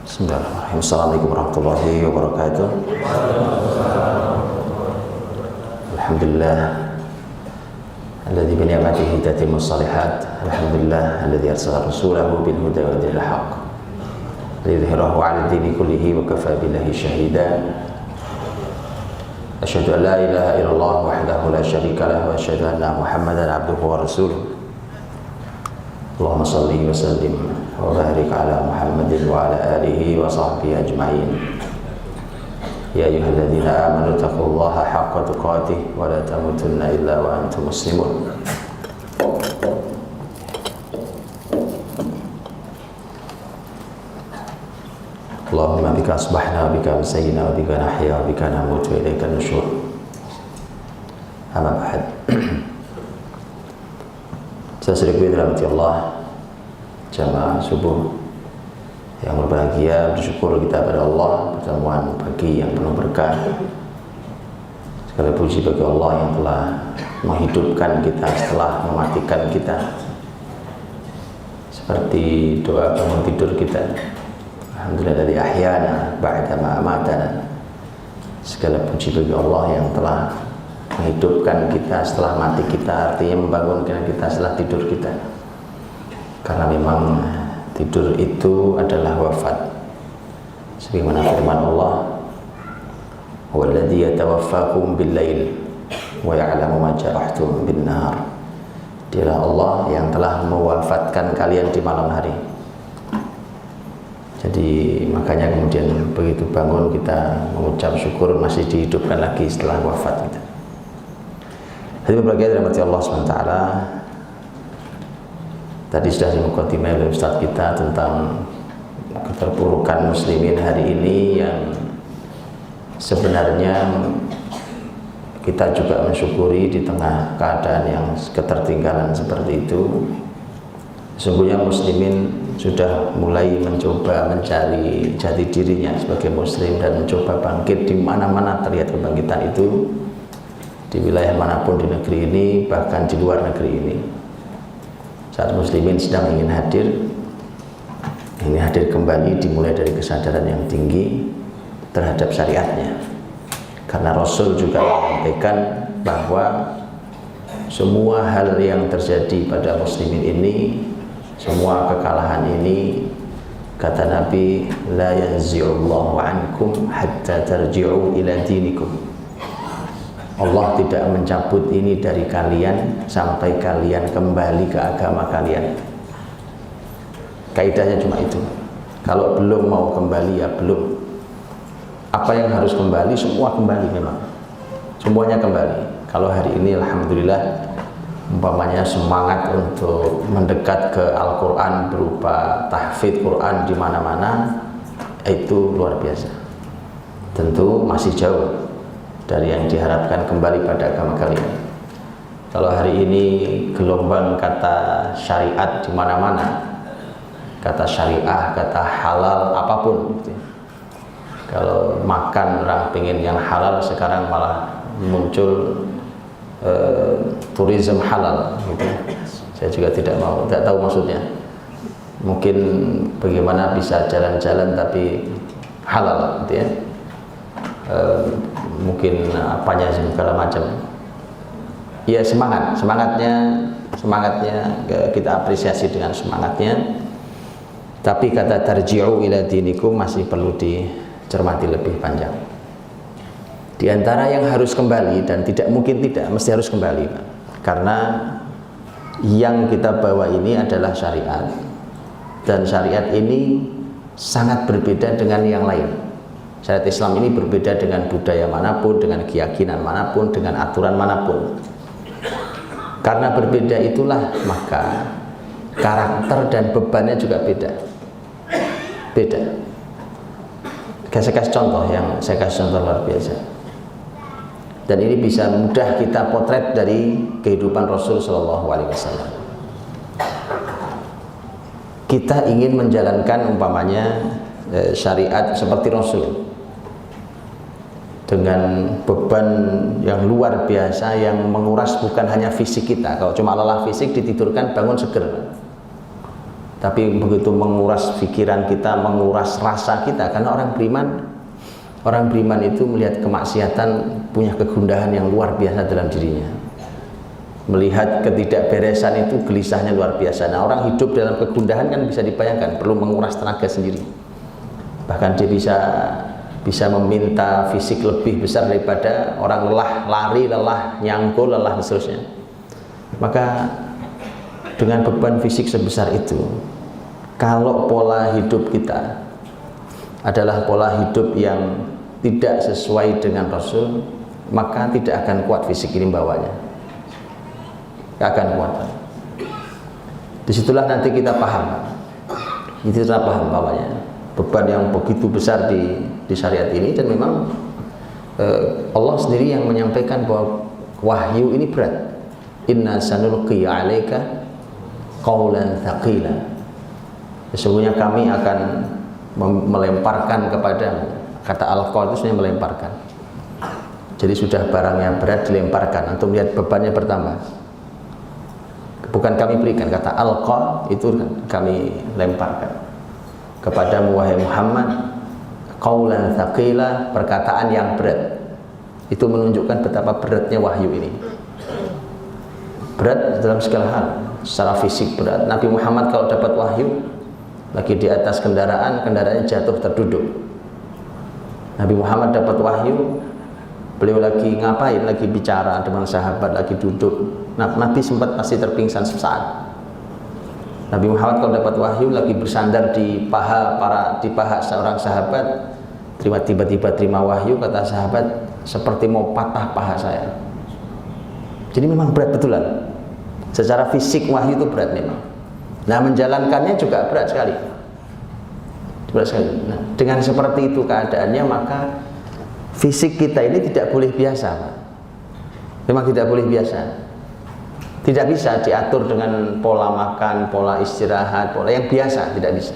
Bismillahirrahmanirrahim. Assalamualaikum warahmatullahi wabarakatuh. Alhamdulillah alladzi bi ni'matihi tatimmu shalihat. Alhamdulillah alladzi arsala rasulahu bil huda wa dinil haqq liyudhhirahu 'ala dini kullihi wa kafa billahi shahida. Asyhadu an la ilaha illallah wahdahu la syarika lahu wa asyhadu anna Muhammadan 'abduhu wa rasuluh. Allahumma salli wa sallim wa barik ala Muhammadin wa ala alihi wa sahbihi ajma'in. Ya ayyuhalladzina amanu taqullaha haqqa tuqatih wa la tamutunna illa wa antum muslimun. Allahumma bika asbahna wa bika amsayna wa bika nahya wa bika namutu wa ilaika nusyur. Amma ba'd. Saudara dirahmati Allah, jamaah subuh yang berbahagia, bersyukur kita pada Allah, pertemuan pagi yang penuh berkah. Segala puji bagi Allah yang telah menghidupkan kita setelah mematikan kita, seperti doa bangun tidur kita, alhamdulillah dari ahyana ba'da ma amatana. Segala puji bagi Allah yang telah menghidupkan kita setelah mati kita, artinya membangunkan kita setelah tidur kita, karena memang tidur itu adalah wafat. Sebagaimana firman Allah, "Walladzi yatawaffakum bil-lail wa ya'lamu ma jarahtum bin-nahar." Dialah Allah yang telah mewafatkan kalian di malam hari. Jadi makanya kemudian begitu bangun kita mengucap syukur masih dihidupkan lagi setelah wafat kita. Hadirin berbahagia dirahmati Allah SWT. Tadi sudah dimukadimah oleh Ustaz kita tentang keterpurukan muslimin hari ini, yang sebenarnya kita juga mensyukuri di tengah keadaan yang ketertinggalan seperti itu. Sesungguhnya muslimin sudah mulai mencoba mencari jati dirinya sebagai muslim dan mencoba bangkit di mana-mana terlihat kebangkitan itu, di wilayah manapun di negeri ini, bahkan di luar negeri ini. Saat muslimin sedang ingin hadir kembali, dimulai dari kesadaran yang tinggi terhadap syariatnya. Karena Rasul juga menyampaikan bahwa semua hal yang terjadi pada muslimin ini, semua kekalahan ini, kata Nabi, la yanzi'ullahu ankum hatta tarji'u ila dinikum. Allah tidak mencabut ini dari kalian sampai kalian kembali ke agama kalian. Kaidahnya cuma itu. Kalau belum mau kembali, ya belum. Apa yang harus kembali, semua kembali memang. Semuanya kembali. Kalau hari ini alhamdulillah umpamanya semangat untuk mendekat ke Al-Quran berupa tahfidz Quran di mana-mana, itu luar biasa. Tentu masih jauh dari yang diharapkan kembali pada agama kalian. Kalau hari ini gelombang kata syariat di mana-mana, kata syariah, kata halal, apapun gitu. Kalau makan orang pengen yang halal, sekarang malah muncul turisme halal gitu. Saya juga tidak tahu maksudnya. Mungkin bagaimana bisa jalan-jalan tapi halal gitu ya. Mungkin apanya segala macam. Ya semangatnya kita apresiasi dengan semangatnya. Tapi kata tarji'u ila dinikum masih perlu dicermati lebih panjang. Di antara yang harus kembali dan tidak mungkin tidak, mesti harus kembali, Pak. Karena yang kita bawa ini adalah syariat, dan syariat ini sangat berbeda dengan yang lain. Syariat Islam ini berbeda dengan budaya manapun, dengan keyakinan manapun, dengan aturan manapun. Karena berbeda itulah maka karakter dan bebannya juga beda. Saya kasih contoh luar biasa. Dan ini bisa mudah kita potret dari kehidupan Rasul SAW. Kita ingin menjalankan umpamanya syariat seperti Rasul, dengan beban yang luar biasa yang menguras bukan hanya fisik kita. Kalau cuma lelah fisik, ditidurkan bangun seger. tapi begitu menguras pikiran kita, menguras rasa kita. Karena orang beriman itu melihat kemaksiatan punya kegundahan yang luar biasa dalam dirinya. Melihat ketidakberesan itu gelisahnya luar biasa. Nah, orang hidup dalam kegundahan kan bisa dibayangkan, perlu menguras tenaga sendiri. Bahkan dia bisa meminta fisik lebih besar daripada orang lelah lari, lelah nyangkul, lelah dan seterusnya. Maka dengan beban fisik sebesar itu, kalau pola hidup kita adalah pola hidup yang tidak sesuai dengan Rasul, maka tidak akan kuat fisik ini bawanya. Tidak akan kuat. Disitulah nanti kita paham. Disitulah paham bawahnya. Beban yang begitu besar di syariat ini, dan memang Allah sendiri yang menyampaikan bahwa wahyu ini berat. Inna sanulqi 'alaika qaulan tsaqila. Sesungguhnya kami akan melemparkan kepadamu. Kata alqa itu sebenarnya melemparkan. Jadi sudah barangnya berat dilemparkan. Untuk melihat bebannya bertambah. Bukan kami berikan, kata alqa itu kami lemparkan kepadamu wahai Muhammad qaulan tsaqila, perkataan yang berat. Itu menunjukkan betapa beratnya wahyu ini. Berat dalam segala hal, secara fisik berat. Nabi Muhammad kalau dapat wahyu lagi di atas kendaraannya jatuh terduduk. Nabi Muhammad dapat wahyu, beliau lagi ngapain? Lagi bicara dengan sahabat, lagi duduk. Nabi sempat pasti terpingsan sesaat. Nabi Muhammad kalau dapat wahyu lagi bersandar di paha seorang sahabat, tiba-tiba terima wahyu, kata sahabat, seperti mau patah paha saya. Jadi memang berat betulan. Secara fisik wahyu itu berat memang. Nah, menjalankannya juga berat sekali. Berat sekali. Nah, dengan seperti itu keadaannya, maka fisik kita ini tidak boleh biasa, Pak. Memang tidak boleh biasa. Tidak bisa diatur dengan pola makan, pola istirahat, pola yang biasa, tidak bisa.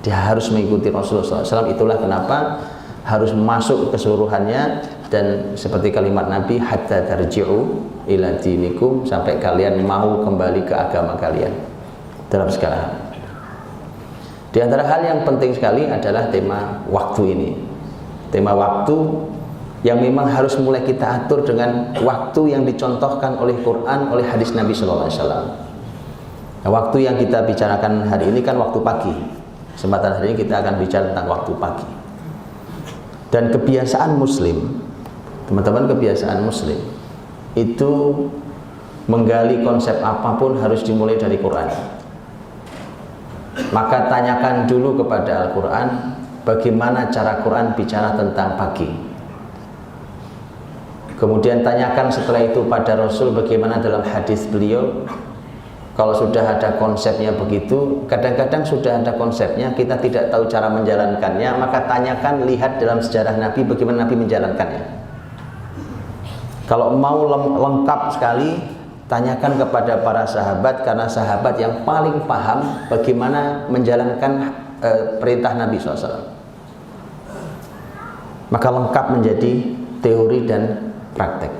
Dia harus mengikuti Rasulullah SAW. Itulah kenapa harus masuk keseluruhannya, dan seperti kalimat Nabi, hatta tarji'u ila dinikum, sampai kalian mau kembali ke agama kalian dalam segala hal. Di antara hal yang penting sekali adalah tema waktu ini. Tema waktu yang memang harus mulai kita atur dengan waktu yang dicontohkan oleh Quran, oleh hadis Nabi Sallallahu Alaihi Wasallam. Nah, waktu yang kita bicarakan hari ini kan waktu pagi. Kesempatan hari ini kita akan bicara tentang waktu pagi. Dan kebiasaan Muslim, teman-teman, kebiasaan Muslim itu menggali konsep apapun harus dimulai dari Quran. Maka tanyakan dulu kepada Al-Quran, bagaimana cara Quran bicara tentang pagi. Kemudian tanyakan setelah itu pada Rasul, bagaimana dalam hadis beliau. Kalau sudah ada konsepnya begitu, kadang-kadang sudah ada konsepnya, kita tidak tahu cara menjalankannya, maka tanyakan, lihat dalam sejarah Nabi bagaimana Nabi menjalankannya. Kalau mau lengkap sekali, tanyakan kepada para sahabat, karena sahabat yang paling paham bagaimana menjalankan perintah Nabi SAW. Maka lengkap menjadi teori dan praktek.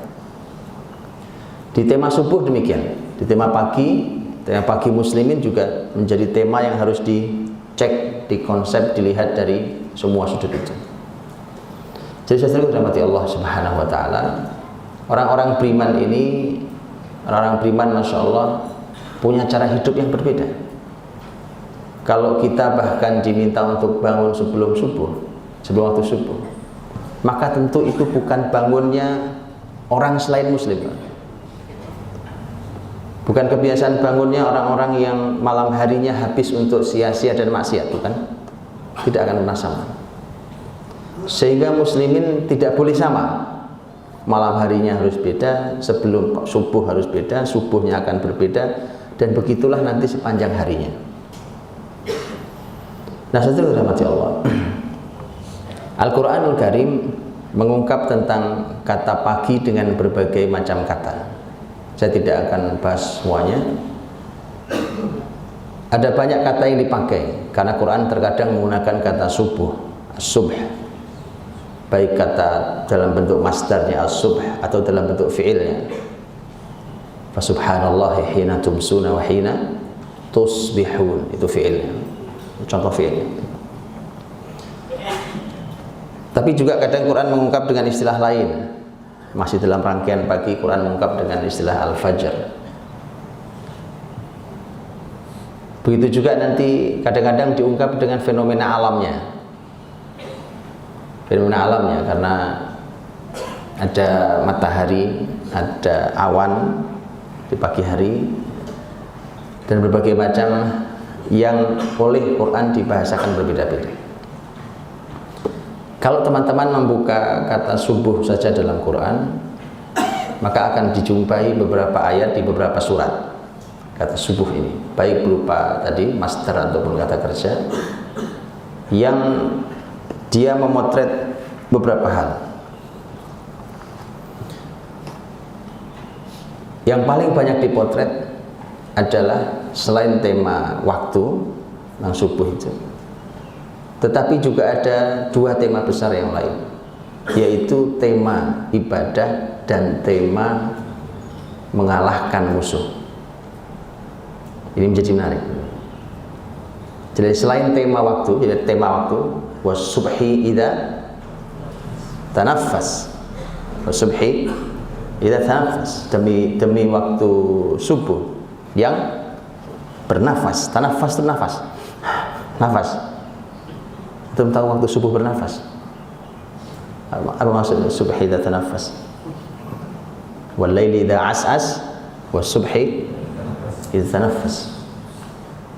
Di tema subuh demikian. Di tema pagi muslimin juga menjadi tema yang harus dicek, dikonsep, dilihat dari semua sudut itu. Jadi saya dirahmati Allah Subhanahu wa taala. Orang-orang beriman ini, orang-orang beriman Masya Allah punya cara hidup yang berbeda. Kalau kita bahkan diminta untuk bangun sebelum waktu subuh, maka tentu itu bukan bangunnya orang selain muslim. Bukan kebiasaan bangunnya orang-orang yang malam harinya habis untuk sia-sia dan maksiat, bukan. Tidak akan pernah sama. Sehingga muslimin tidak boleh sama. Malam harinya harus beda, sebelum subuh harus beda, subuhnya akan berbeda, dan begitulah nanti sepanjang harinya. Nah, setelah dirahmati Allah, Al-Quranul Karim mengungkap tentang kata pagi dengan berbagai macam kata. Saya tidak akan bahas semuanya. Ada banyak kata yang dipakai, karena Quran terkadang menggunakan kata subuh, subh, baik kata dalam bentuk masdarnya as-subh atau dalam bentuk fi'ilnya. Fa subhanallahi hina tumsuna wa hina tusbihun, itu fi'ilnya, contoh fi'ilnya. Tapi juga kadang Quran mengungkap dengan istilah lain. Masih dalam rangkaian pagi, Quran mengungkap dengan istilah al-fajr. Begitu juga nanti kadang-kadang diungkap dengan fenomena alamnya. Fenomena alamnya, karena ada matahari, ada awan di pagi hari, dan berbagai macam yang oleh Quran dibahasakan berbeda-beda. Kalau teman-teman membuka kata subuh saja dalam Quran, maka akan dijumpai beberapa ayat di beberapa surat kata subuh ini, baik berupa tadi masdar ataupun kata kerja, yang dia memotret beberapa hal. Yang paling banyak dipotret adalah selain tema waktu yang subuh itu, tetapi juga ada dua tema besar yang lain, yaitu tema ibadah dan tema mengalahkan musuh. Ini menjadi menarik. Jadi selain tema waktu, jadi tema waktu was-subhi idza tanaffas, was-subhi idza tanaffas, demi waktu subuh yang bernafas. Tanafas itu nafas, nafas. Belum tahu waktu subuh bernafas. Apa maksudnya subhi idza tanaffas? Wal laili idza as'as was subhi idza tanaffas.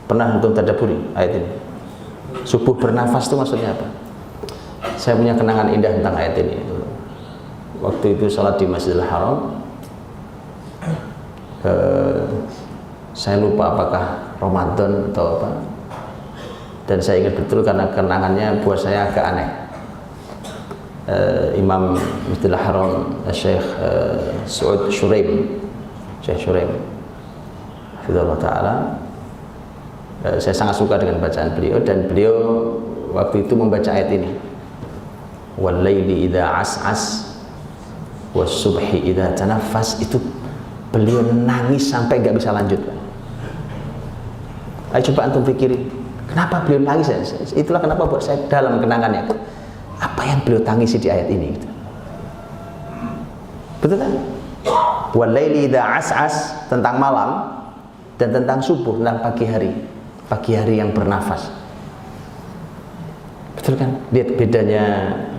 Pernah untuk tadabburi ayat ini? Subuh bernafas itu maksudnya apa? Saya punya kenangan indah tentang ayat ini. Waktu itu salat di Masjidil Haram, saya lupa apakah Ramadan atau apa, dan saya ingat betul karena kenangannya buat saya agak aneh. Imam Masjidil Haram Syekh Su'ud Shuraim, Syekh Shuraim hafizahullah ta'ala, saya sangat suka dengan bacaan beliau, dan beliau waktu itu membaca ayat ini, wal laili idza as'as was subhi idza tanaffas. Itu beliau nangis sampai nggak bisa lanjut. Ayo coba antum pikirin, kenapa beliau nangis? Itulah kenapa buat saya dalam kenangannya, apa yang beliau tangisi di ayat ini gitu. Betul kan? Wal laili idza as'as tentang malam, dan tentang subuh tentang pagi hari yang bernafas. Betul kan? Lihat bedanya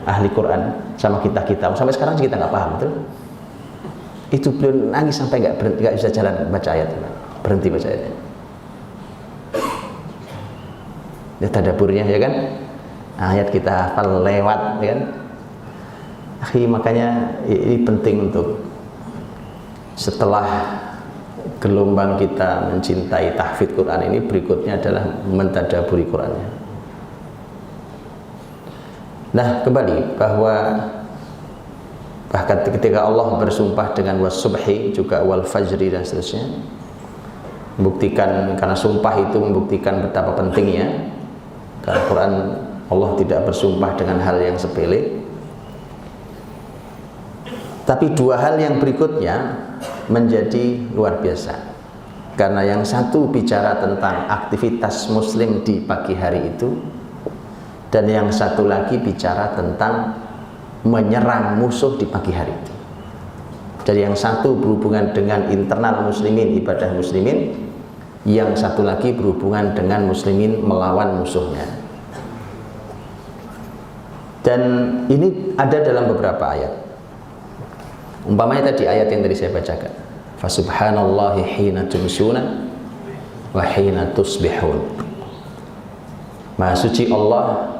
ahli Quran sama kita. Sampai sekarang kita nggak paham, betul? Itu beliau nangis sampai nggak bisa jalan baca ayat, berhenti baca ayatnya. Lihat tadaburnya, ya kan? Ayat kita hafal lewat, ya kan? Makanya ini penting untuk setelah gelombang kita mencintai tahfidz Quran ini, berikutnya adalah mentadaburi Qurannya. Nah, kembali bahwa bahkan ketika Allah bersumpah dengan was-subhi, juga wal fajri dan seterusnya, membuktikan, karena sumpah itu membuktikan betapa pentingnya. Karena Quran Allah tidak bersumpah dengan hal yang sepele. Tapi dua hal yang berikutnya menjadi luar biasa, karena yang satu bicara tentang aktivitas muslim di pagi hari itu, dan yang satu lagi bicara tentang menyerang musuh di pagi hari itu. Jadi yang satu berhubungan dengan internal muslimin, ibadah muslimin, yang satu lagi berhubungan dengan muslimin melawan musuhnya. Dan ini ada dalam beberapa ayat. Umpamanya tadi ayat yang tadi saya bacakan, fasubhanallahi hina tumsuna wa hina tusbihun. Maha suci Allah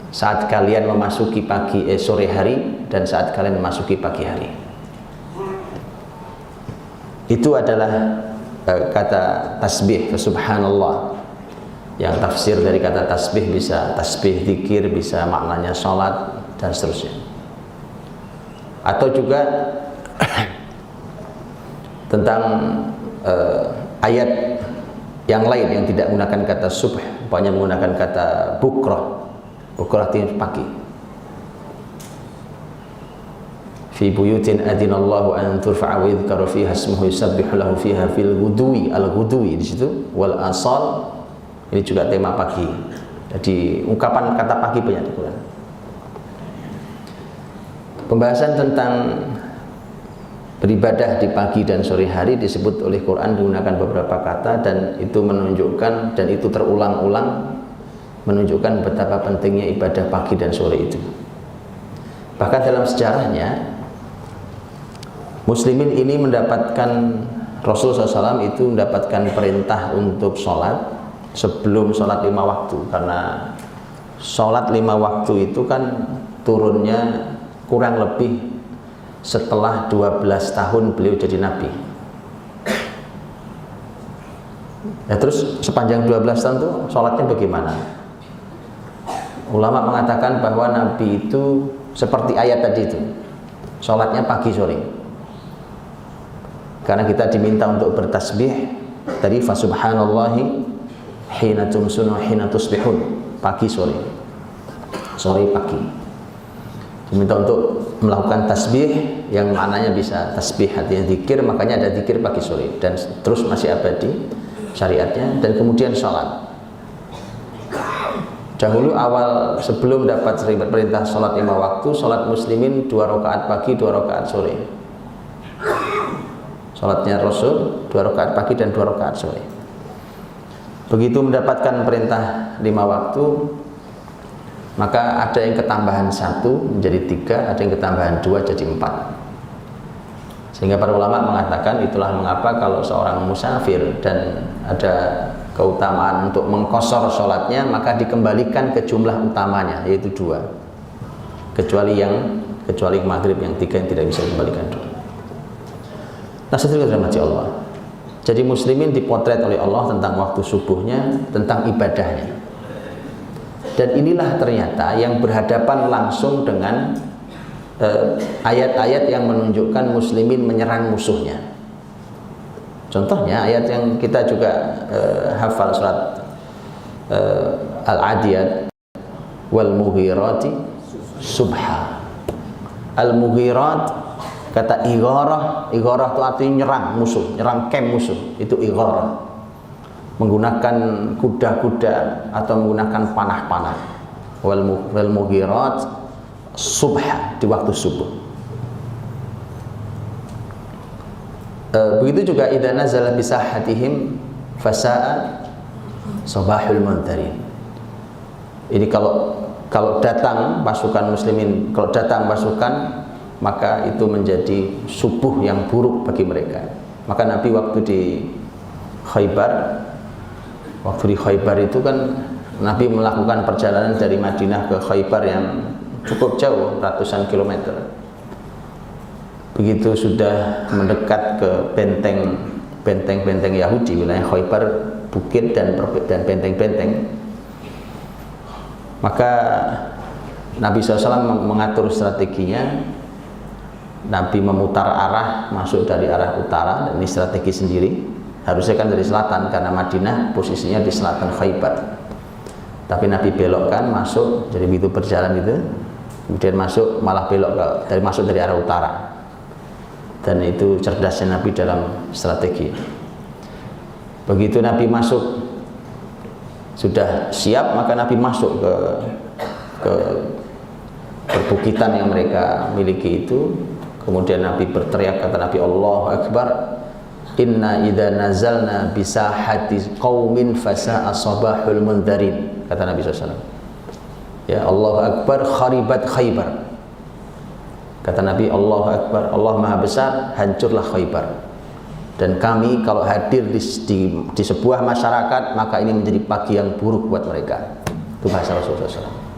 saat kalian memasuki sore hari dan saat kalian memasuki pagi hari. Itu adalah kata tasbih, subhanallah, yang tafsir dari kata tasbih bisa tasbih zikir, bisa maknanya sholat dan seterusnya. Atau juga tentang ayat yang lain yang tidak menggunakan kata subh, banyak menggunakan kata bukrah. Bukrah itu pagi. fi buyutin adinallahu an turfa'a wa yudhkara fiha ismuhu yusabbihu lahu fiha fil ghudwi al-ghudwi di situ wal asal. Ini juga tema pagi. Jadi ungkapan kata pagi banyak di Quran. Pembahasan tentang beribadah di pagi dan sore hari disebut oleh Quran menggunakan beberapa kata, dan itu menunjukkan, dan itu terulang-ulang menunjukkan betapa pentingnya ibadah pagi dan sore itu. Bahkan dalam sejarahnya Muslimin ini mendapatkan, Rasulullah SAW itu mendapatkan perintah untuk sholat sebelum sholat 5 waktu, karena sholat 5 waktu itu kan turunnya kurang lebih setelah 12 tahun beliau jadi Nabi. Ya, terus sepanjang 12 tahun itu sholatnya bagaimana? Ulama mengatakan bahwa Nabi itu seperti ayat tadi itu, sholatnya pagi sore. Karena kita diminta untuk bertasbih tadi, fasubhanallahi hina tumsun wa hina tusbihun, pagi sore, sore pagi. Diminta untuk melakukan tasbih yang maknanya bisa tasbih artinya zikir, makanya ada zikir pagi sore, dan terus masih abadi syariatnya. Dan kemudian sholat. Dahulu awal sebelum dapat perintah sholat 5 waktu, sholat muslimin 2 rakaat pagi 2 rakaat sore. Sholatnya Rasul 2 rakaat pagi dan 2 rakaat sore. Begitu mendapatkan perintah 5 waktu, maka ada yang ketambahan 1 menjadi 3, ada yang ketambahan 2 jadi 4. Sehingga para ulama mengatakan itulah mengapa kalau seorang musafir dan ada keutamaan untuk mengqashar sholatnya, maka dikembalikan ke jumlah utamanya, yaitu 2, kecuali maghrib yang 3 yang tidak bisa dikembalikan 2. Nah, seterusnya dirahmati Allah. Jadi muslimin dipotret oleh Allah tentang waktu subuhnya, tentang ibadahnya. Dan inilah ternyata yang berhadapan langsung dengan ayat-ayat yang menunjukkan muslimin menyerang musuhnya. Contohnya ayat yang kita juga hafal, surat Al-Adiyat, wal mughirati subha. Al-mughirat, kata igharah itu artinya nyerang musuh, nyerang camp musuh, itu igharah. Menggunakan kuda-kuda atau menggunakan panah-panah. Wal mughirat subha, di waktu subuh. Begitu juga idza nazala bisahatihim fasa'a sabahul muntarin. Ini kalau datang pasukan muslimin, kalau datang pasukan, maka itu menjadi subuh yang buruk bagi mereka. Maka Nabi waktu di Khaybar itu kan Nabi melakukan perjalanan dari Madinah ke Khaybar yang cukup jauh, ratusan kilometer. Begitu sudah mendekat ke benteng-benteng Yahudi, wilayah Khaybar, bukit dan benteng-benteng, maka Nabi SAW mengatur strateginya. Nabi memutar arah, masuk dari arah utara, dan ini strategi sendiri. Harusnya kan dari selatan, karena Madinah posisinya di selatan Khaybar. Tapi Nabi belokkan, masuk, jadi begitu berjalan itu, kemudian masuk, malah belok masuk dari arah utara. Dan itu cerdasnya Nabi dalam strategi. Begitu Nabi masuk, sudah siap, maka Nabi masuk ke perbukitan yang mereka miliki itu. Kemudian Nabi berteriak, kata Nabi, Allahu Akbar, inna idza nazalna bisahati qaumin fasa'a sabahul mundarin, kata Nabi SAW. Ya, Allahu Akbar, kharibat Khaybar, kata Nabi. Allahu Akbar, Allah Maha Besar, hancurlah Khaybar. Dan kami kalau hadir di sebuah masyarakat, maka ini menjadi pagi yang buruk buat mereka. Itu bahasa Rasulullah SAW.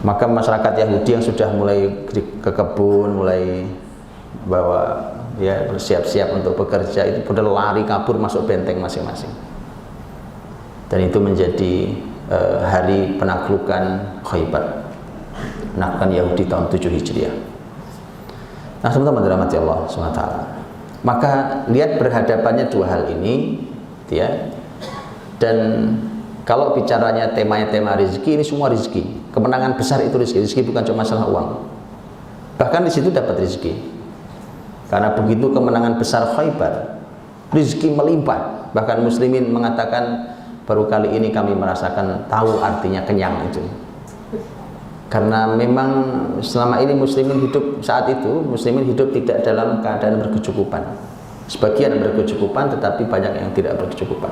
Maka masyarakat Yahudi yang sudah mulai ke kebun, mulai bawa, ya, bersiap-siap untuk bekerja, itu pada lari kabur masuk benteng masing-masing. Dan itu menjadi hari penaklukan Khaybar, penaklukan Yahudi tahun 7 Hijriah. Nah, teman-teman dirahmati Allah SWT. Maka lihat berhadapannya dua hal ini, ya. Dan kalau bicaranya temanya tema rezeki, ini semua rezeki. Kemenangan besar itu rezeki. Rezeki bukan cuma masalah uang. Bahkan di situ dapat rezeki. Karena begitu kemenangan besar Khaybar, rezeki melimpah. Bahkan muslimin mengatakan baru kali ini kami merasakan tahu artinya kenyang itu. Karena memang selama ini muslimin hidup saat itu, muslimin hidup tidak dalam keadaan berkecukupan. Sebagian berkecukupan tetapi banyak yang tidak berkecukupan.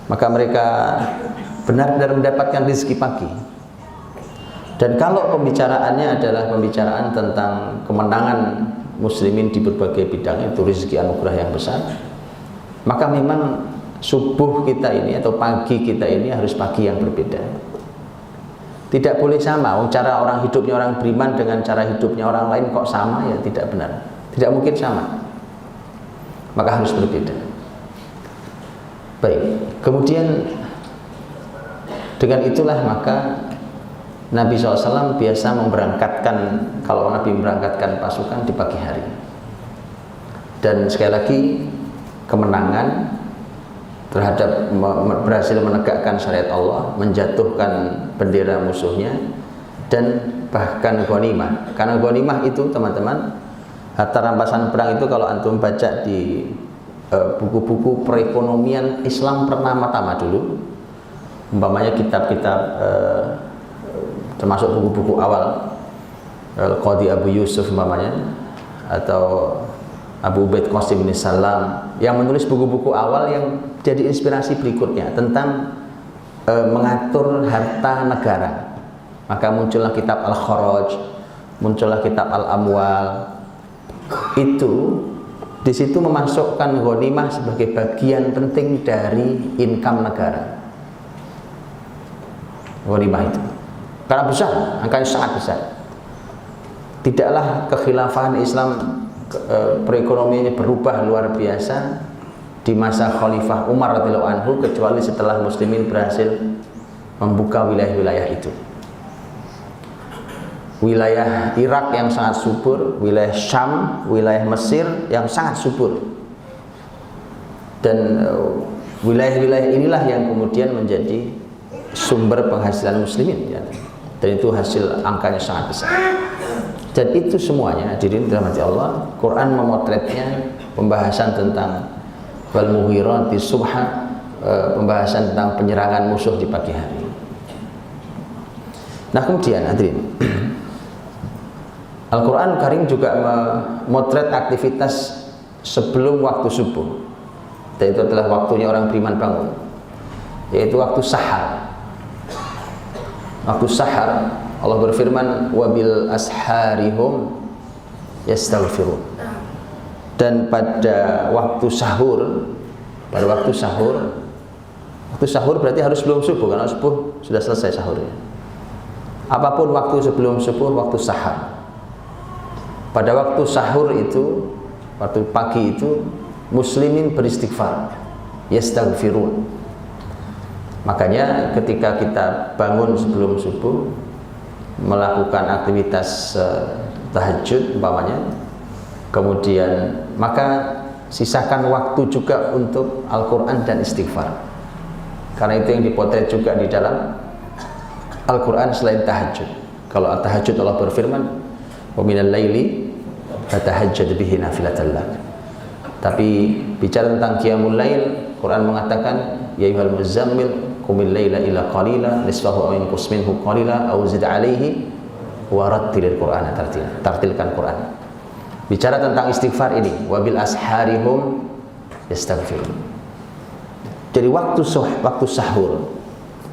Maka mereka benar-benar mendapatkan rezeki pagi. Dan kalau pembicaraannya adalah pembicaraan tentang kemenangan muslimin di berbagai bidang, itu rezeki anugerah yang besar, maka memang subuh kita ini atau pagi kita ini harus pagi yang berbeda. Tidak boleh sama. Cara orang hidupnya orang beriman dengan cara hidupnya orang lain kok sama, ya tidak benar. Tidak mungkin sama. Maka harus berbeda. Baik. Kemudian dengan itulah maka Nabi SAW biasa memberangkatkan, kalau Nabi memberangkatkan pasukan di pagi hari. Dan sekali lagi kemenangan terhadap berhasil menegakkan syariat Allah, menjatuhkan bendera musuhnya, dan bahkan ghanimah. Karena ghanimah itu teman-teman, harta rampasan perang itu kalau antum baca di buku-buku perekonomian Islam pertama-tama dulu, umpamanya kitab-kitab termasuk buku-buku awal Al-Qadhi Abu Yusuf umpamanya, atau Abu Ubaid Qasim bin Salam, yang menulis buku-buku awal yang jadi inspirasi berikutnya tentang mengatur harta negara. Maka muncullah kitab Al-Kharaj, muncullah kitab Al-Amwal. Itu di situ memasukkan ghanimah sebagai bagian penting dari income negara. Ghanimah itu karena besar, angkanya sangat besar. Tidaklah kekhilafahan Islam perekonomiannya berubah luar biasa di masa Khalifah Umar radhiyallahu anhu kecuali setelah muslimin berhasil membuka wilayah-wilayah itu. Wilayah Irak yang sangat subur, wilayah Syam, wilayah Mesir yang sangat subur. Dan wilayah-wilayah inilah yang kemudian menjadi sumber penghasilan muslimin, ya. Dan itu hasil angkanya sangat besar. Dan itu semuanya hadirin dirahmati Allah, Quran memotretnya, pembahasan tentang wal mughirati subha, pembahasan tentang penyerangan musuh di pagi hari. Nah kemudian hadirin, Al-Quran Karim juga memotret aktivitas sebelum waktu subuh, dan itu adalah waktunya orang beriman bangun, yaitu waktu sahar. Waktu sahar Allah berfirman wabil asharihum yastaghfirun. Dan pada waktu sahur, waktu sahur berarti harus sebelum subuh, karena subuh sudah selesai sahurnya. Apapun waktu sebelum subuh, waktu sahar. Pada waktu sahur itu, waktu pagi itu, muslimin beristighfar, yastaghfirun. Makanya ketika kita bangun sebelum subuh, melakukan aktivitas tahajud umpamanya, kemudian maka sisakan waktu juga untuk Al-Quran dan istighfar, karena itu yang dipotret juga di dalam Al-Quran selain tahajud. Kalau tahajud Allah berfirman wa minal laili fatahajjad bihi nafilatan lak. Tapi bicara tentang qiyamul lail, Quran mengatakan ya ayyuhal muzammil qumil laila illa qalila nisfahu aw inqus minhu qalila aw zid alaihi wa rattilil qur'ana tartila. Tartilkan Quran. Bicara tentang istighfar ini, wabil asharihum yastaghfirun. Jadi waktu sahur,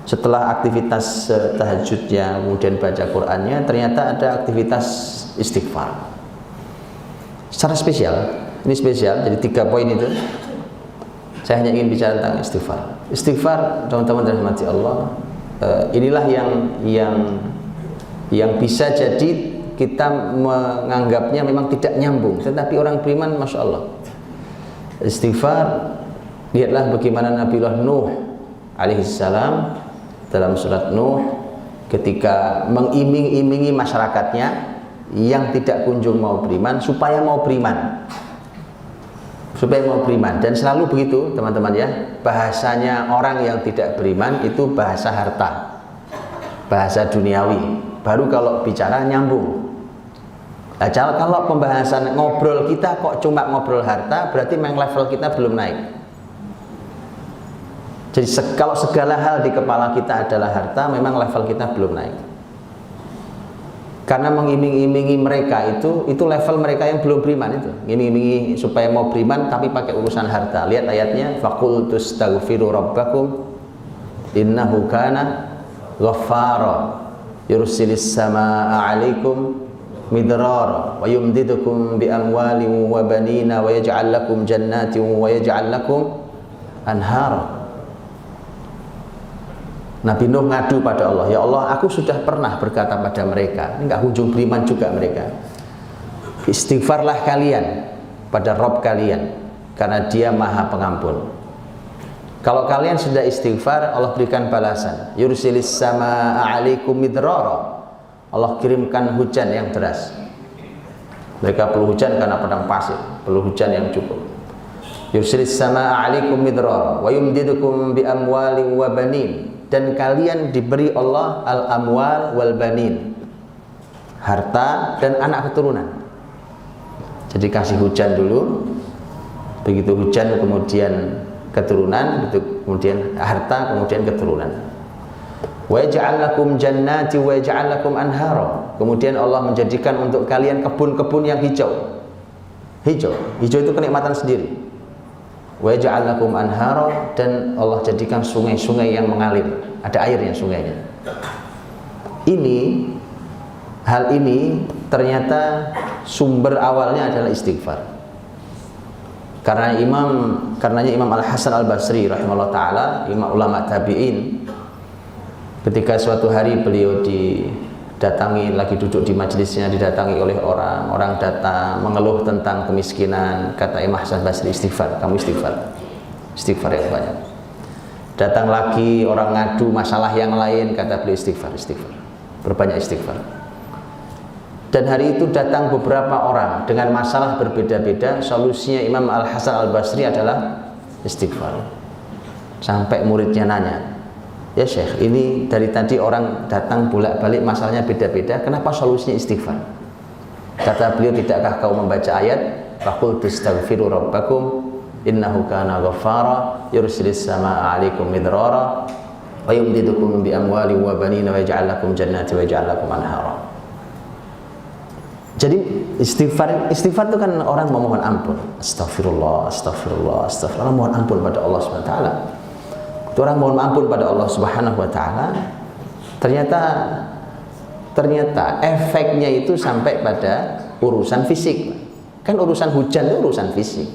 setelah aktivitas tahajudnya kemudian baca Qur'annya, ternyata ada aktivitas istighfar secara spesial. Ini spesial, jadi 3 poin itu saya hanya ingin bicara tentang istighfar. Istighfar, teman-teman rahmati Allah, inilah yang bisa jadi kita menganggapnya memang tidak nyambung, tetapi orang beriman Masya Allah istighfar. Lihatlah bagaimana Nabiullah Nuh alaihissalam dalam surat Nuh ketika mengiming-imingi masyarakatnya yang tidak kunjung mau beriman supaya mau beriman, dan selalu begitu teman-teman ya, bahasanya orang yang tidak beriman itu bahasa harta, bahasa duniawi, baru kalau bicara nyambung. Nah, kalau pembahasan ngobrol kita kok cuma ngobrol harta, berarti memang level kita belum naik. Jadi kalau segala hal di kepala kita adalah harta, memang level kita belum naik. Karena mengiming-imingi mereka itu level mereka yang belum beriman itu. Iming-imingi supaya mau beriman tapi pakai urusan harta. Lihat ayatnya, faqul tastaghfiru rabbakum innahu kana ghaffara yursilis samaa'a 'alaikum midrara wa yumdidukum bi amwalin wa banina wa yaj'al lakum jannatin wa yaj'al lakum anhara. Nabi Nuh ngadu pada Allah, ya Allah, aku sudah pernah berkata pada mereka, ini enggak kunjung beriman juga mereka. Istighfarlah kalian pada Rabb kalian, karena Dia Maha Pengampun. Kalau kalian sudah istighfar, Allah berikan balasan. Yursilis samaa'a 'alaikum midrara. Allah kirimkan hujan yang deras. Mereka perlu hujan karena padang pasir, perlu hujan yang cukup. Yursilis samaa'a 'alaikum midrara wa yumdidukum bi amwalin wa banin. Dan kalian diberi Allah al-amwal wal banin, harta dan anak keturunan. Jadi kasih hujan dulu, begitu hujan kemudian keturunan, begitu kemudian harta, kemudian keturunan. Wa yaj'al lakum jannati wa yaj'al lakum anhara. Kemudian Allah menjadikan untuk kalian kebun-kebun yang hijau. Hijau itu kenikmatan sendiri. Wa yaj'al lakum anhara, dan Allah jadikan sungai-sungai yang mengalir, ada airnya sungainya. Hal ini ternyata sumber awalnya adalah istighfar. Karenanya Imam Al-Hasan Al-Basri rahimahullah taala, imam ulama tabi'in, ketika suatu hari beliau didatangi, lagi duduk di majelisnya, didatangi oleh orang datang mengeluh tentang kemiskinan. Kata Imam Hasan Basri, istighfar, kamu istighfar yang banyak. Datang lagi orang ngadu masalah yang lain, kata beliau, istighfar, berbanyak istighfar. Dan hari itu datang beberapa orang dengan masalah berbeda-beda. Solusinya Imam Al-Hasan Al-Basri adalah istighfar. Sampai muridnya nanya, ya Syekh, ini dari tadi orang datang bolak-balik masalahnya beda-beda, kenapa solusinya istighfar? Kata beliau, tidakkah kau membaca ayat faqul tastaghfiru rabbakum innahu kana ghaffara yursilis samaa'a 'alaikum midrara wa yumdidukum bi amwalin wa banina wa yaj'al lakum jannati wa yaj'al lakum anhara. Jadi istighfar itu kan orang memohon ampun. Astagfirullah. Orang mohon ampun pada Allah Subhanahu wa taala. Itu orang mohon ampun pada Allah Subhanahu wa taala. Ternyata efeknya itu sampai pada urusan fisik. Kan urusan hujan itu urusan fisik.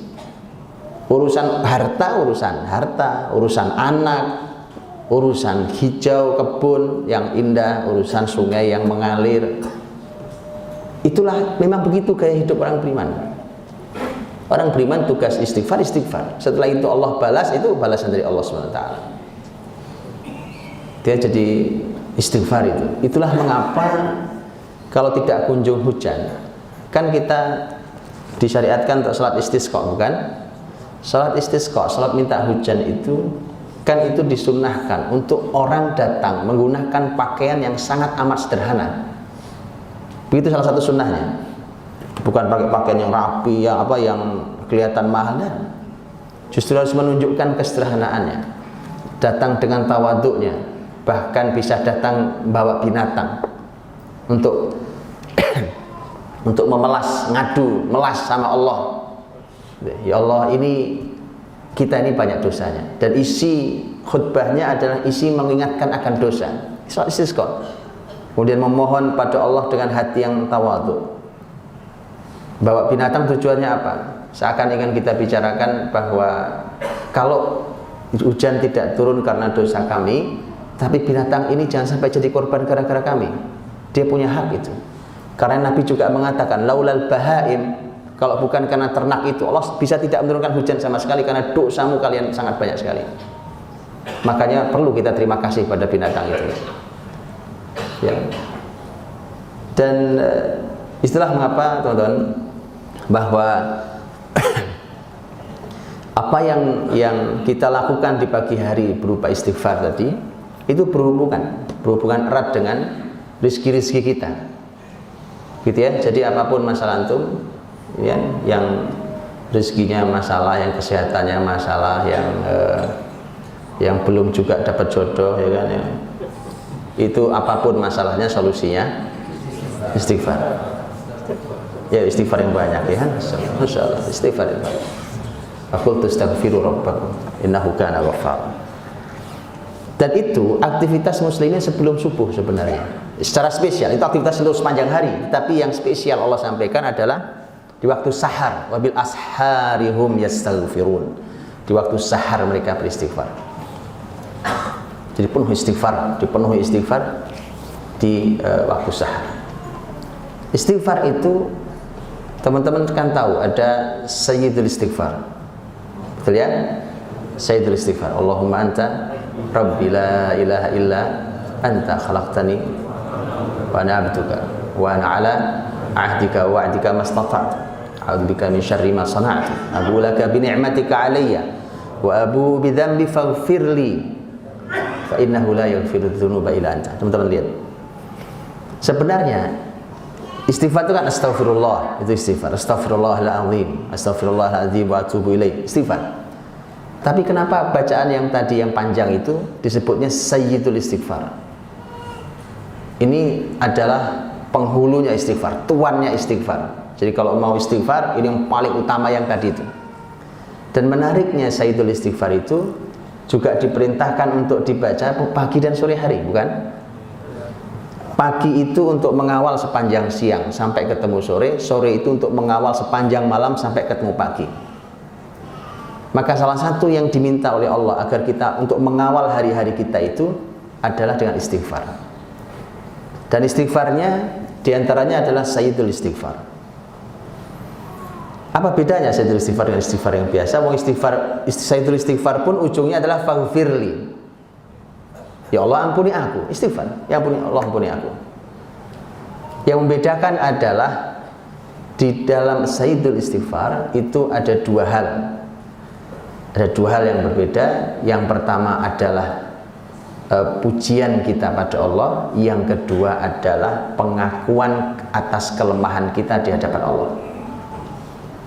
Urusan harta, urusan anak, urusan hijau kebun yang indah, urusan sungai yang mengalir. Itulah memang begitu gaya hidup orang beriman. Orang beriman tugas istighfar. Setelah itu Allah balas, itu balasan dari Allah SWT. Dia jadi istighfar itu. Itulah mengapa kalau tidak kunjung hujan, kan kita disyariatkan untuk salat istisqa, bukan? Salat istisqa, salat minta hujan itu kan itu disunnahkan untuk orang datang menggunakan pakaian yang sangat amat sederhana. Begitu salah satu sunnahnya. Bukan pakai pakaian yang rapi, yang kelihatan mahal. Justru harus menunjukkan kesederhanaannya. Datang dengan tawaduknya, bahkan bisa datang bawa binatang untuk untuk memelas sama Allah. Ya Allah, kita ini banyak dosanya, dan isi khutbahnya adalah isi mengingatkan akan dosa. Salat istisqa. Kemudian memohon pada Allah dengan hati yang tawadhu. Bawa binatang tujuannya apa? Seakan ingin kita bicarakan bahwa kalau hujan tidak turun karena dosa kami, tapi binatang ini jangan sampai jadi korban gara-gara kami. Dia punya hak itu. Karena Nabi juga mengatakan, laulal bahaim, kalau bukan karena ternak itu, Allah bisa tidak menurunkan hujan sama sekali, karena dosamu kalian sangat banyak sekali. Makanya perlu kita terima kasih pada binatang itu. Ya. Dan istilah mengapa teman-teman, bahwa apa yang kita lakukan di pagi hari berupa istighfar tadi itu berhubungan erat dengan rizki-rizki kita. gitu ya. Jadi apapun masalah antum ya, yang rezekinya masalah, yang kesehatannya masalah, yang belum juga dapat jodoh ya kan ya, itu apapun masalahnya solusinya istighfar ya, istighfar yang banyak ya, masyaallah, istighfar yang banyak. Aqul tastaghfiru rabbakum innahu kana ghaffar. Dan itu aktivitas muslimin sebelum subuh sebenarnya. Secara spesial itu aktivitas seluruh sepanjang hari, tapi yang spesial Allah sampaikan adalah di waktu sahar, wabil asharihum yastaghfirun. Di waktu sahar mereka beristighfar. Jadi dipenuhi istighfar di waktu sahar. Istighfar itu teman-teman kan tahu ada sayyidul istighfar. Betul ya? Sayyidul istighfar. Allahumma anta rabbi la ilaha illa anta khalaqtani wa ana abduka wa ana ala ahdika wa wa'dika mastata'tu a'udzubika min syarri ma sana'tu abu laka bi ni'matika alayya wa abu bi dhanbi faghfirli fa innahu la yaghfiru dzunuba illa anta. Teman-teman lihat, sebenarnya istighfar itu kan astaghfirullah, itu istighfar, astaghfirullahaladzim, astaghfirullahaladzim wa atubu ilaih, istighfar. Tapi kenapa bacaan yang tadi yang panjang itu disebutnya sayyidul istighfar? Ini adalah penghulunya istighfar, tuannya istighfar. Jadi kalau mau istighfar, ini yang paling utama yang tadi itu. Dan menariknya sayyidul istighfar itu juga diperintahkan untuk dibaca pagi dan sore hari, bukan? Pagi itu untuk mengawal sepanjang siang sampai ketemu sore, sore itu untuk mengawal sepanjang malam sampai ketemu pagi. Maka salah satu yang diminta oleh Allah agar kita untuk mengawal hari-hari kita itu adalah dengan istighfar. Dan istighfarnya diantaranya adalah sayyidul istighfar. Apa bedanya sayyidul istighfar dengan istighfar yang biasa? Mau istighfar, sayyidul istighfar pun ujungnya adalah faghfirli. Ya Allah ampuni aku, istighfar. Ya ampuni Allah, ampuni aku. Yang membedakan adalah di dalam sayyidul istighfar itu ada dua hal. Ada dua hal yang berbeda. Yang pertama adalah pujian kita pada Allah. Yang kedua adalah pengakuan atas kelemahan kita di hadapan Allah.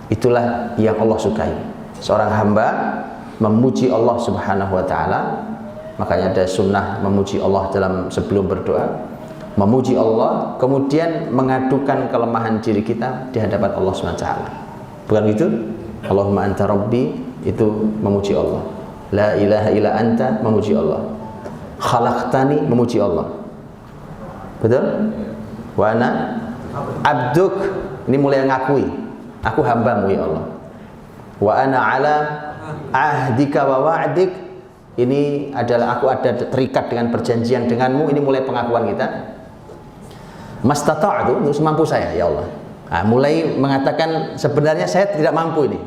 Itulah yang Allah sukai. Seorang hamba memuji Allah Subhanahu wa ta'ala. Makanya ada sunnah memuji Allah dalam sebelum berdoa. Memuji Allah, kemudian mengadukan kelemahan diri kita di hadapan Allah Subhanahu wa ta'ala. Bukan gitu? Allahumma anta rabbi, itu memuji Allah. La ilaha illa anta, memuji Allah. Khalaqtani, memuji Allah. Betul? Wa ana abduk, ini mulai ngakui, aku hambamu ya Allah. Wa ana ala ahdika wa wa'dik, ini adalah aku ada terikat dengan perjanjian denganmu. Ini mulai pengakuan kita. Mastata'tu, itu semampu saya ya Allah. Nah, mulai mengatakan sebenarnya saya tidak mampu ini.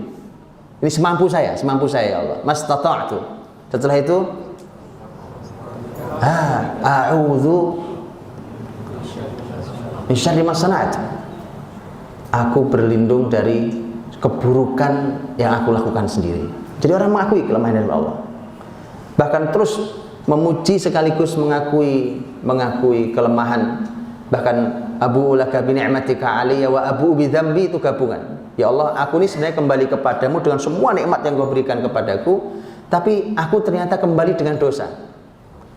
Ini semampu saya ya Allah. Mastata'tu. Setelah itu a'udzu min syarri ma sana'tu. Aku berlindung dari keburukan yang aku lakukan sendiri. Jadi orang mengakui kelemahan dari Allah. Bahkan terus memuji sekaligus mengakui kelemahan. Bahkan abu laka bi ni'matika alayya wa abu bi dzambi, itu gabungan. Ya Allah, aku ini sebenarnya kembali kepadamu dengan semua nikmat yang kau berikan kepadaku, tapi aku ternyata kembali dengan dosa.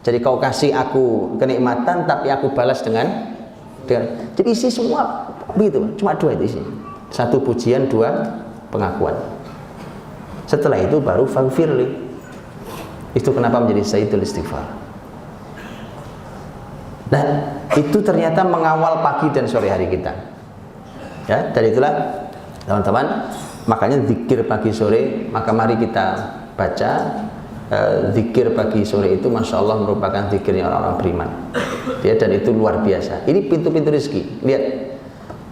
Jadi kau kasih aku kenikmatan, tapi aku balas dengan jadi isi semua begitu, cuma dua itu isi. Satu pujian, dua pengakuan. Setelah itu baru faghfirli. Itu kenapa menjadi sayyidul istighfar. Nah, itu ternyata mengawal pagi dan sore hari kita. Ya, dan itulah teman-teman, makanya zikir pagi sore, maka mari kita baca zikir pagi sore itu, masya Allah merupakan zikirnya orang-orang beriman. Ya, dan itu luar biasa. Ini pintu-pintu rezeki. Lihat,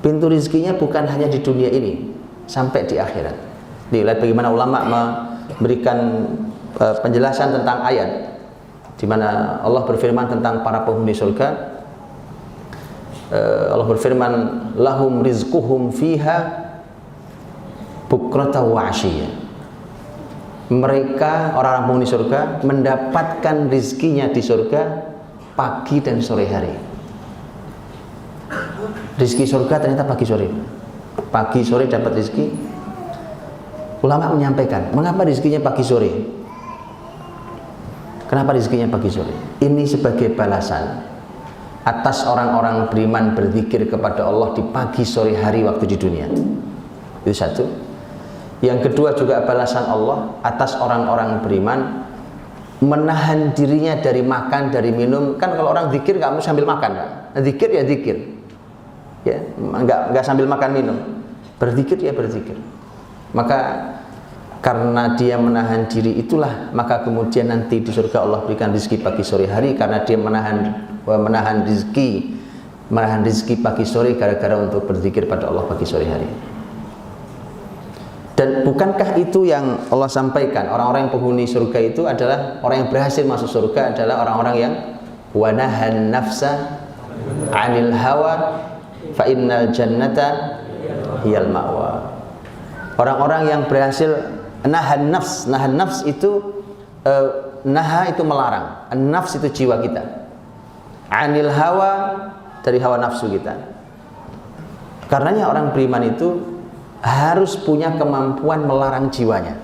pintu rezekinya bukan hanya di dunia ini, sampai di akhirat. Lihat bagaimana ulama memberikan penjelasan tentang ayat di mana Allah berfirman tentang para penghuni surga. Allah berfirman, lahum rizquhum fiha bukrata wa asyiyya. Mereka orang-orang penghuni surga mendapatkan rizkinya di surga pagi dan sore hari. Rizki surga ternyata pagi sore. Pagi sore dapat rizki. Ulama menyampaikan, mengapa rizkinya pagi sore? Kenapa rizkinya pagi sore? Ini sebagai balasan atas orang-orang beriman berzikir kepada Allah di pagi sore hari waktu di dunia. Itu satu. Yang kedua juga balasan Allah atas orang-orang beriman menahan dirinya dari makan, dari minum. Kan kalau orang zikir nggak mau sambil makan, Pak. Zikir ya zikir, ya nggak sambil makan minum. Berzikir ya berzikir. Maka karena dia menahan diri itulah, maka kemudian nanti di surga Allah berikan rezeki pagi sore hari, karena dia menahan rezeki pagi sore gara-gara untuk berzikir pada Allah pagi sore hari. Dan bukankah itu yang Allah sampaikan, orang-orang yang penghuni surga itu adalah orang yang berhasil masuk surga adalah orang-orang yang wanahan nafsa 'anil hawa fa innal jannata hiyal ma'wa. Orang-orang yang berhasil nahan nafs itu naha itu melarang, nafs itu jiwa kita, 'anil hawa dari hawa nafsu kita. Karenanya orang beriman itu harus punya kemampuan melarang jiwanya.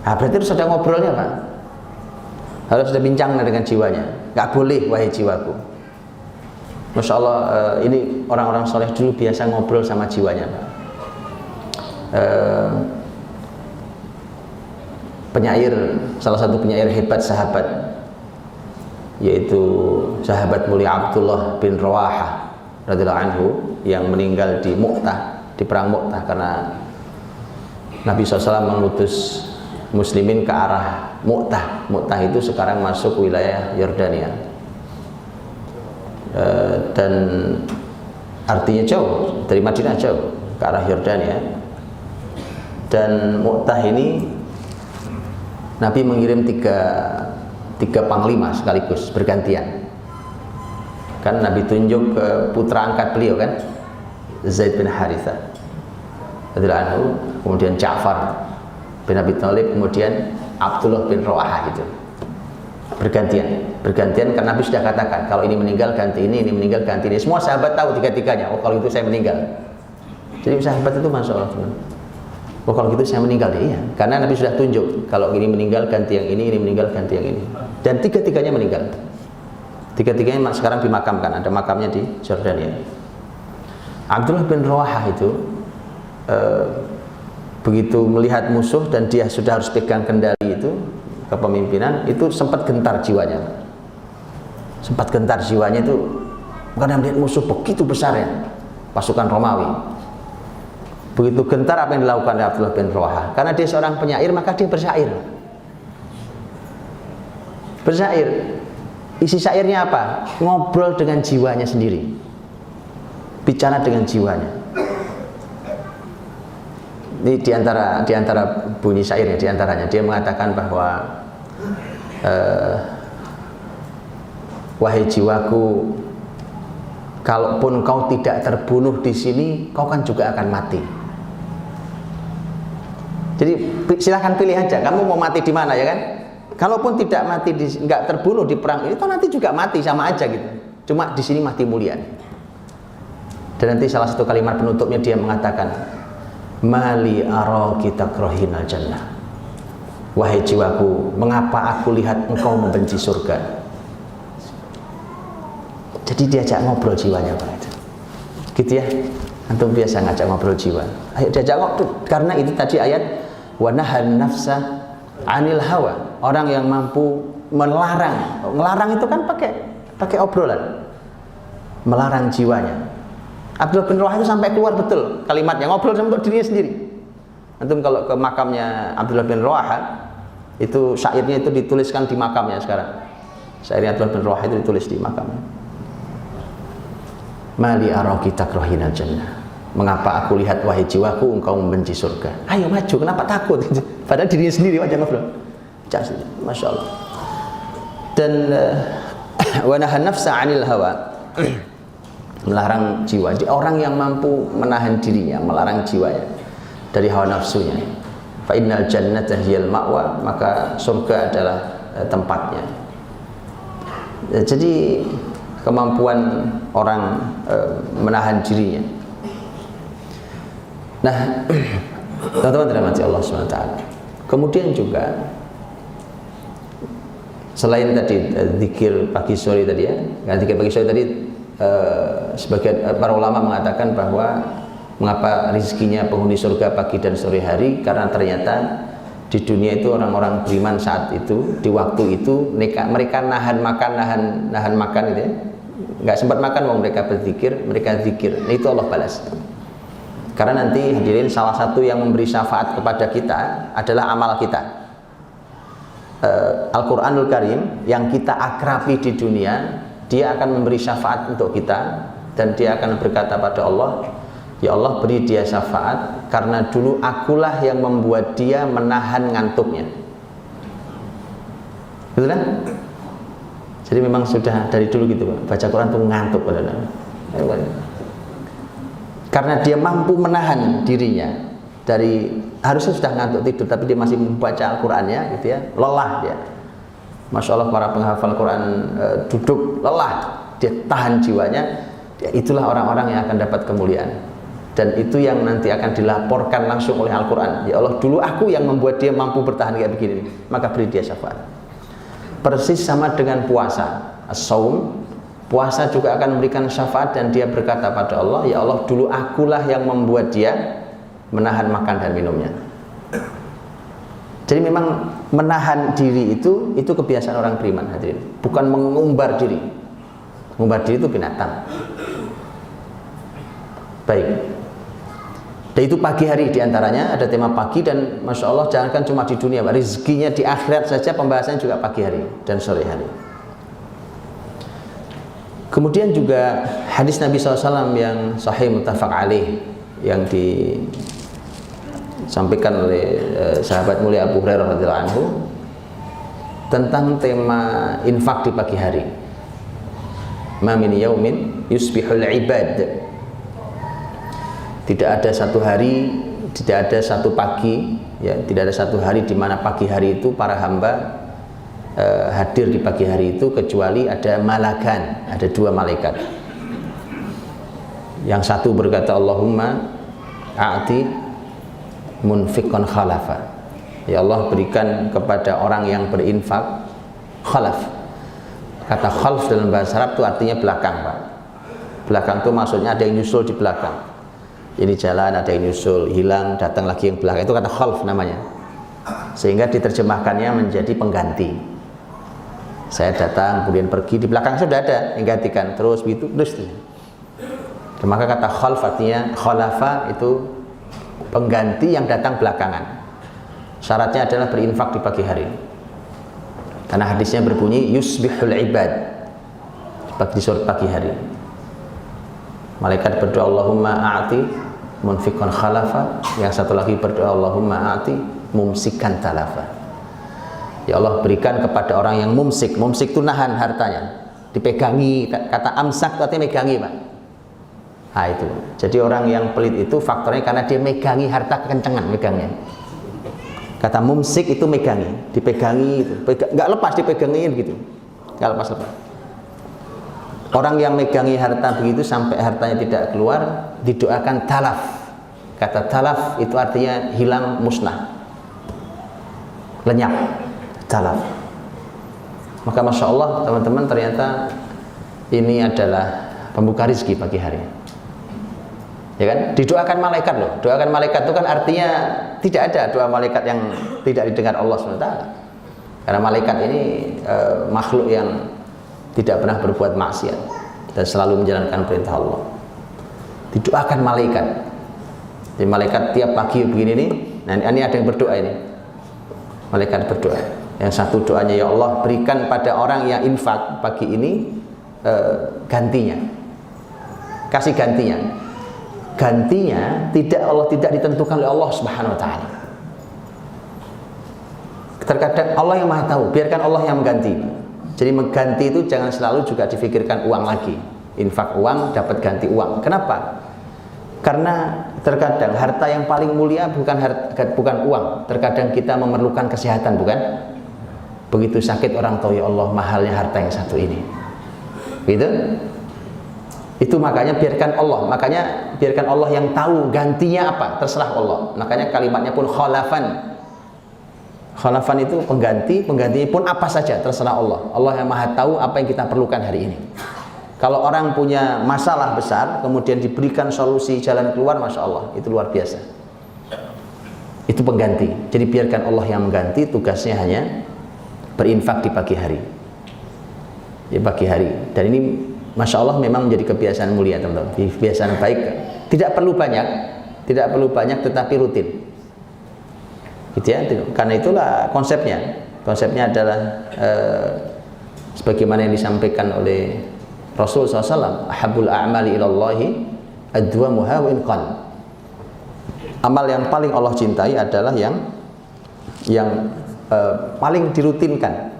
Nah, berarti harus ada ngobrolnya, Pak. Harus ada bincang dengan jiwanya. Gak boleh, wahai jiwaku. Masya Allah, ini orang-orang soleh dulu biasa ngobrol sama jiwanya, Pak. Salah satu penyair hebat sahabat, yaitu sahabat mulia Abdullah bin Rawahah radhiyallahu anhu yang meninggal di Mu'tah, di perang Mu'tah, karena Nabi SAW mengutus muslimin ke arah Mu'tah. Mu'tah itu sekarang masuk wilayah Yordania, dan artinya jauh dari Madinah, jauh ke arah Yordania. Dan Mu'tah ini Nabi mengirim tiga panglima sekaligus bergantian. Kan Nabi tunjuk ke putra angkat beliau kan, Zaid bin Harithah radhiyallahu anhu, kemudian Ja'far bin Abi Thalib, kemudian Abdullah bin Rawahah. Itu bergantian karena Nabi sudah katakan kalau ini meninggal ganti ini meninggal ganti ini. Semua sahabat tahu tiga-tiganya, oh kalau itu saya meninggal. Jadi sahabat itu Masya Allah, oh kalau gitu saya meninggal ya, iya. Karena Nabi sudah tunjuk kalau ini meninggal ganti yang ini meninggal ganti yang ini. Dan tiga-tiganya meninggal. Tiga-tiganya sekarang dimakamkan, ada makamnya di Jordania. Abdullah bin Rawahah itu begitu melihat musuh dan dia sudah harus pegang kendali itu kepemimpinan, itu sempat gentar jiwanya. Sempat gentar jiwanya itu karena melihat musuh begitu besar ya, pasukan Romawi. Begitu gentar apa yang dilakukan oleh Abdullah bin Rawahah, karena dia seorang penyair maka dia bersyair. Isi syairnya apa? Ngobrol dengan jiwanya sendiri, bicara dengan jiwanya. Ini diantara bunyi syairnya, diantaranya dia mengatakan bahwa wahai jiwaku, kalaupun kau tidak terbunuh di sini, kau kan juga akan mati. Jadi silahkan pilih aja, kamu mau mati di mana ya kan? Kalaupun tidak mati, nggak terbunuh di perang ini, toh nanti juga mati sama aja gitu. Cuma di sini mati mulia. Dan nanti salah satu kalimat penutupnya dia mengatakan, Mali araki takrahinal jannah. Wahai jiwaku, mengapa aku lihat engkau membenci surga? Jadi diajak ngobrol jiwanya, Pak. Gitu ya. Antum biasa ngajak ngobrol jiwa. Ayo diajak ngobrol, karena itu tadi ayat wa nahan nafsa 'anil hawa. Orang yang mampu melarang. Melarang itu kan pakai obrolan. Melarang jiwanya. Abdullah bin Rawahah itu sampai keluar betul kalimatnya, ngobrol sama dirinya sendiri. Antum kalau ke makamnya Abdullah bin Rawahah, itu syairnya itu dituliskan di makamnya sekarang. Syairnya Abdullah bin Rawahah itu ditulis di makamnya. Mali araki takrahinal jannah. Mengapa aku lihat wahai jiwaku engkau membenci surga? Ayo maju, kenapa takut? Padahal dirinya sendiri wajah ngobrol. Masya Allah. Dan wa nahan nafsa 'anil hawa. Melarang jiwa. Orang yang mampu menahan dirinya, melarang jiwanya dari hawa nafsunya. Fa innal jannata hiyal ma'wa, maka surga adalah tempatnya. Jadi kemampuan orang menahan dirinya. Nah, teman-teman dirahmati Allah SWT. Kemudian juga selain tadi zikir pagi sore tadi ya, zikir pagi sore tadi sebagian para ulama mengatakan bahwa mengapa rezekinya penghuni surga pagi dan sore hari, karena ternyata di dunia itu orang-orang beriman saat itu, di waktu itu mereka nahan makan itu ya, nggak sempat makan, wong mereka berzikir, mereka zikir. Nah, itu Allah balas. Karena nanti hadirin, salah satu yang memberi syafaat kepada kita adalah amal kita. Al-Quranul Karim yang kita akrabi di dunia, dia akan memberi syafaat untuk kita, dan dia akan berkata pada Allah, ya Allah, beri dia syafaat karena dulu akulah yang membuat dia menahan ngantuknya. Betul kan? Jadi memang sudah dari dulu gitu, baca Quran tuh ngantuk. Karena dia mampu menahan dirinya dari, harusnya sudah ngantuk tidur, tapi dia masih membaca Al-Qurannya gitu ya, lelah dia. Masya Allah, para penghafal Quran duduk lelah, dia tahan jiwanya. Itulah orang-orang yang akan dapat kemuliaan. Dan itu yang nanti akan dilaporkan langsung oleh Al-Quran. Ya Allah, dulu aku yang membuat dia mampu bertahan kayak begini, maka beri dia syafaat. Persis sama dengan puasa, as-saum. Puasa juga akan memberikan syafaat, dan dia berkata pada Allah, ya Allah, dulu akulah yang membuat dia menahan makan dan minumnya. Jadi memang menahan diri itu kebiasaan orang beriman, hadirin. Bukan mengumbar diri. Mengumbar diri itu binatang. Baik. Dan itu pagi hari diantaranya, ada tema pagi, dan Masya Allah jangankan cuma di dunia, rezekinya di akhirat saja pembahasannya juga pagi hari dan sore hari. Kemudian juga hadis Nabi SAW yang sahih muttafaq alaih, yang disampaikan oleh sahabat mulia Abu Hurairah radhiyallahu anhu tentang tema infak di pagi hari. Ma min yaumin yusbihul ibad. Tidak ada satu hari, tidak ada satu pagi, ya, tidak ada satu hari di mana pagi hari itu para hamba hadir di pagi hari itu, kecuali ada malakan, ada dua malaikat. Yang satu berkata, Allahumma a'ti munfiqan khalafa. Ya Allah, berikan kepada orang yang berinfak khalaf. Kata khalf dalam bahasa Arab itu artinya belakang, Pak. Belakang itu maksudnya ada yang nyusul di belakang. Ini jalan, ada yang nyusul, hilang, datang lagi yang belakang. Itu kata khalf namanya. Sehingga diterjemahkannya menjadi pengganti. Saya datang, kemudian pergi, di belakang sudah ada yang gantikan, terus begitu, terus. Maka kata khalf artinya, khalafa itu pengganti yang datang belakangan. Syaratnya adalah berinfak di pagi hari. Karena hadisnya berbunyi yusbihul ibad, di sore pagi hari. Malaikat berdoa, Allahumma a'ti munfiqan khalafa. Yang satu lagi berdoa, Allahumma a'ti mumsikan talafa. Ya Allah, berikan kepada orang yang mumsik. Mumsik itu nahan hartanya, dipegangi. Kata amsak itu artinya megangi, Pak. Nah itu. Jadi orang yang pelit itu faktornya karena dia megangi harta kekencengan, megangnya. Kata mumsik itu megangi, dipegangi itu. Nggak lepas, dipegangin gitu. Nggak lepas-lepas. Orang yang megangi harta begitu sampai hartanya tidak keluar, didoakan talaf. Kata talaf itu artinya hilang, musnah, lenyap, talaf. Maka Masya Allah teman-teman, ternyata ini adalah pembuka rezeki pagi hari. Ya kan? Didoakan malaikat loh. Doakan malaikat itu kan artinya tidak ada doa malaikat yang tidak didengar Allah SWT. Karena malaikat ini makhluk yang tidak pernah berbuat maksiat dan selalu menjalankan perintah Allah. Didoakan malaikat. Jadi malaikat tiap pagi begini nih. Nah ini ada yang berdoa ini. Malaikat berdoa. Yang satu doanya, ya Allah, berikan pada orang yang infak pagi ini gantinya. Kasih gantinya. Gantinya Allah tidak ditentukan oleh Allah Subhanahu wa taala. Terkadang Allah yang Maha tahu, biarkan Allah yang mengganti. Jadi mengganti itu jangan selalu juga difikirkan uang lagi. Infak uang, dapat ganti uang. Kenapa? Karena terkadang harta yang paling mulia bukan uang. Terkadang kita memerlukan kesehatan, bukan? Begitu sakit orang tahu, ya Allah, mahalnya harta yang satu ini. Gitu. Itu makanya biarkan Allah yang tahu gantinya apa, terserah Allah. Makanya kalimatnya pun khalafan. Khalafan itu pengganti pun apa saja terserah Allah. Allah yang maha tahu apa yang kita perlukan hari ini. Kalau orang punya masalah besar kemudian diberikan solusi jalan keluar, masya Allah, itu luar biasa. Itu pengganti. Jadi biarkan Allah yang mengganti, tugasnya hanya berinfak di pagi hari. Di pagi hari. Dan ini masya Allah memang menjadi kebiasaan mulia, teman-teman. Kebiasaan baik. Tidak perlu banyak tetapi rutin. Gitu ya. Karena itulah konsepnya. Konsepnya adalah sebagaimana yang disampaikan oleh Rasul SAW, ahabul a'mali ilallahi adwamuha wa in qall. Amal yang paling Allah cintai adalah yang paling dirutinkan.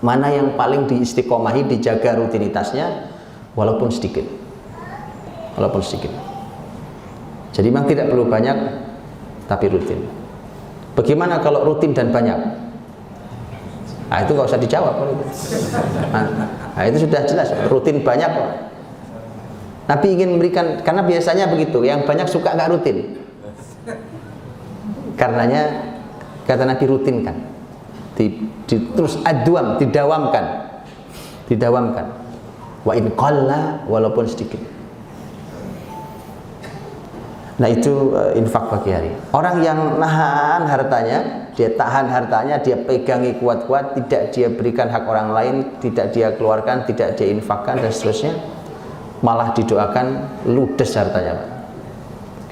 Mana yang paling diistiqomahi, dijaga rutinitasnya walaupun sedikit. Walaupun sedikit. Jadi memang tidak perlu banyak tapi rutin. Bagaimana kalau rutin dan banyak? Nah, itu nggak usah dijawab. Nah, itu sudah jelas, rutin banyak. Nabi ingin memberikan, karena biasanya begitu, yang banyak suka nggak rutin. Karenanya kata Nabi rutinkan. Terus adwam, didawamkan. Wa in qalla, walaupun sedikit. Nah, itu infak pagi hari. Orang yang nahan hartanya, dia tahan hartanya, dia pegangi kuat-kuat, tidak dia berikan hak orang lain, tidak dia keluarkan, tidak dia infakkan dan seterusnya, malah didoakan ludes hartanya.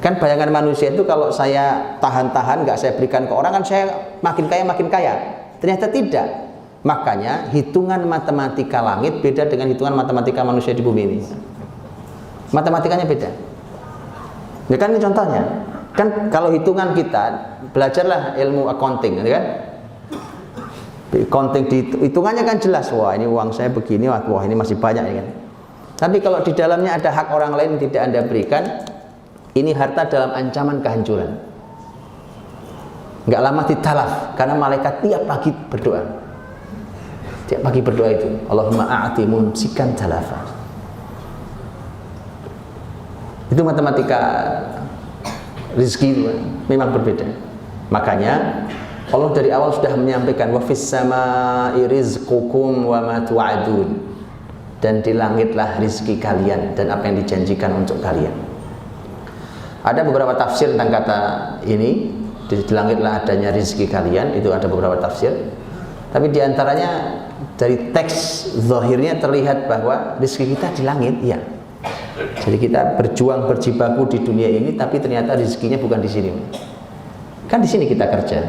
Kan bayangan manusia itu kalau saya tahan-tahan, nggak saya berikan ke orang, kan saya makin kaya. Ternyata tidak. Makanya hitungan matematika langit beda dengan hitungan matematika manusia di bumi ini. Matematikanya beda. Ya kan, ini contohnya. Kan kalau hitungan kita, belajarlah ilmu accounting, kan? Accounting hitungannya kan jelas, wah ini uang saya begini, wah ini masih banyak, ya kan? Tapi kalau di dalamnya ada hak orang lain yang tidak Anda berikan, ini harta dalam ancaman kehancuran. Nggak lama ditalaf, karena malaikat tiap pagi berdoa. Tiap pagi berdoa itu, Allahumma a'ti mumsikan talafa. Itu matematika rezeki memang berbeda. Makanya Allah dari awal sudah menyampaikan wa fis samaa'i rizqukum wa ma tu'adun. Dan di langitlah rezeki kalian dan apa yang dijanjikan untuk kalian. Ada beberapa tafsir tentang kata ini, di langitlah adanya rezeki kalian, itu ada beberapa tafsir. Tapi diantaranya dari teks zahirnya terlihat bahwa rezeki kita di langit, iya. Jadi kita berjuang berjibaku di dunia ini, tapi ternyata rezekinya bukan di sini. Kan di sini kita kerja,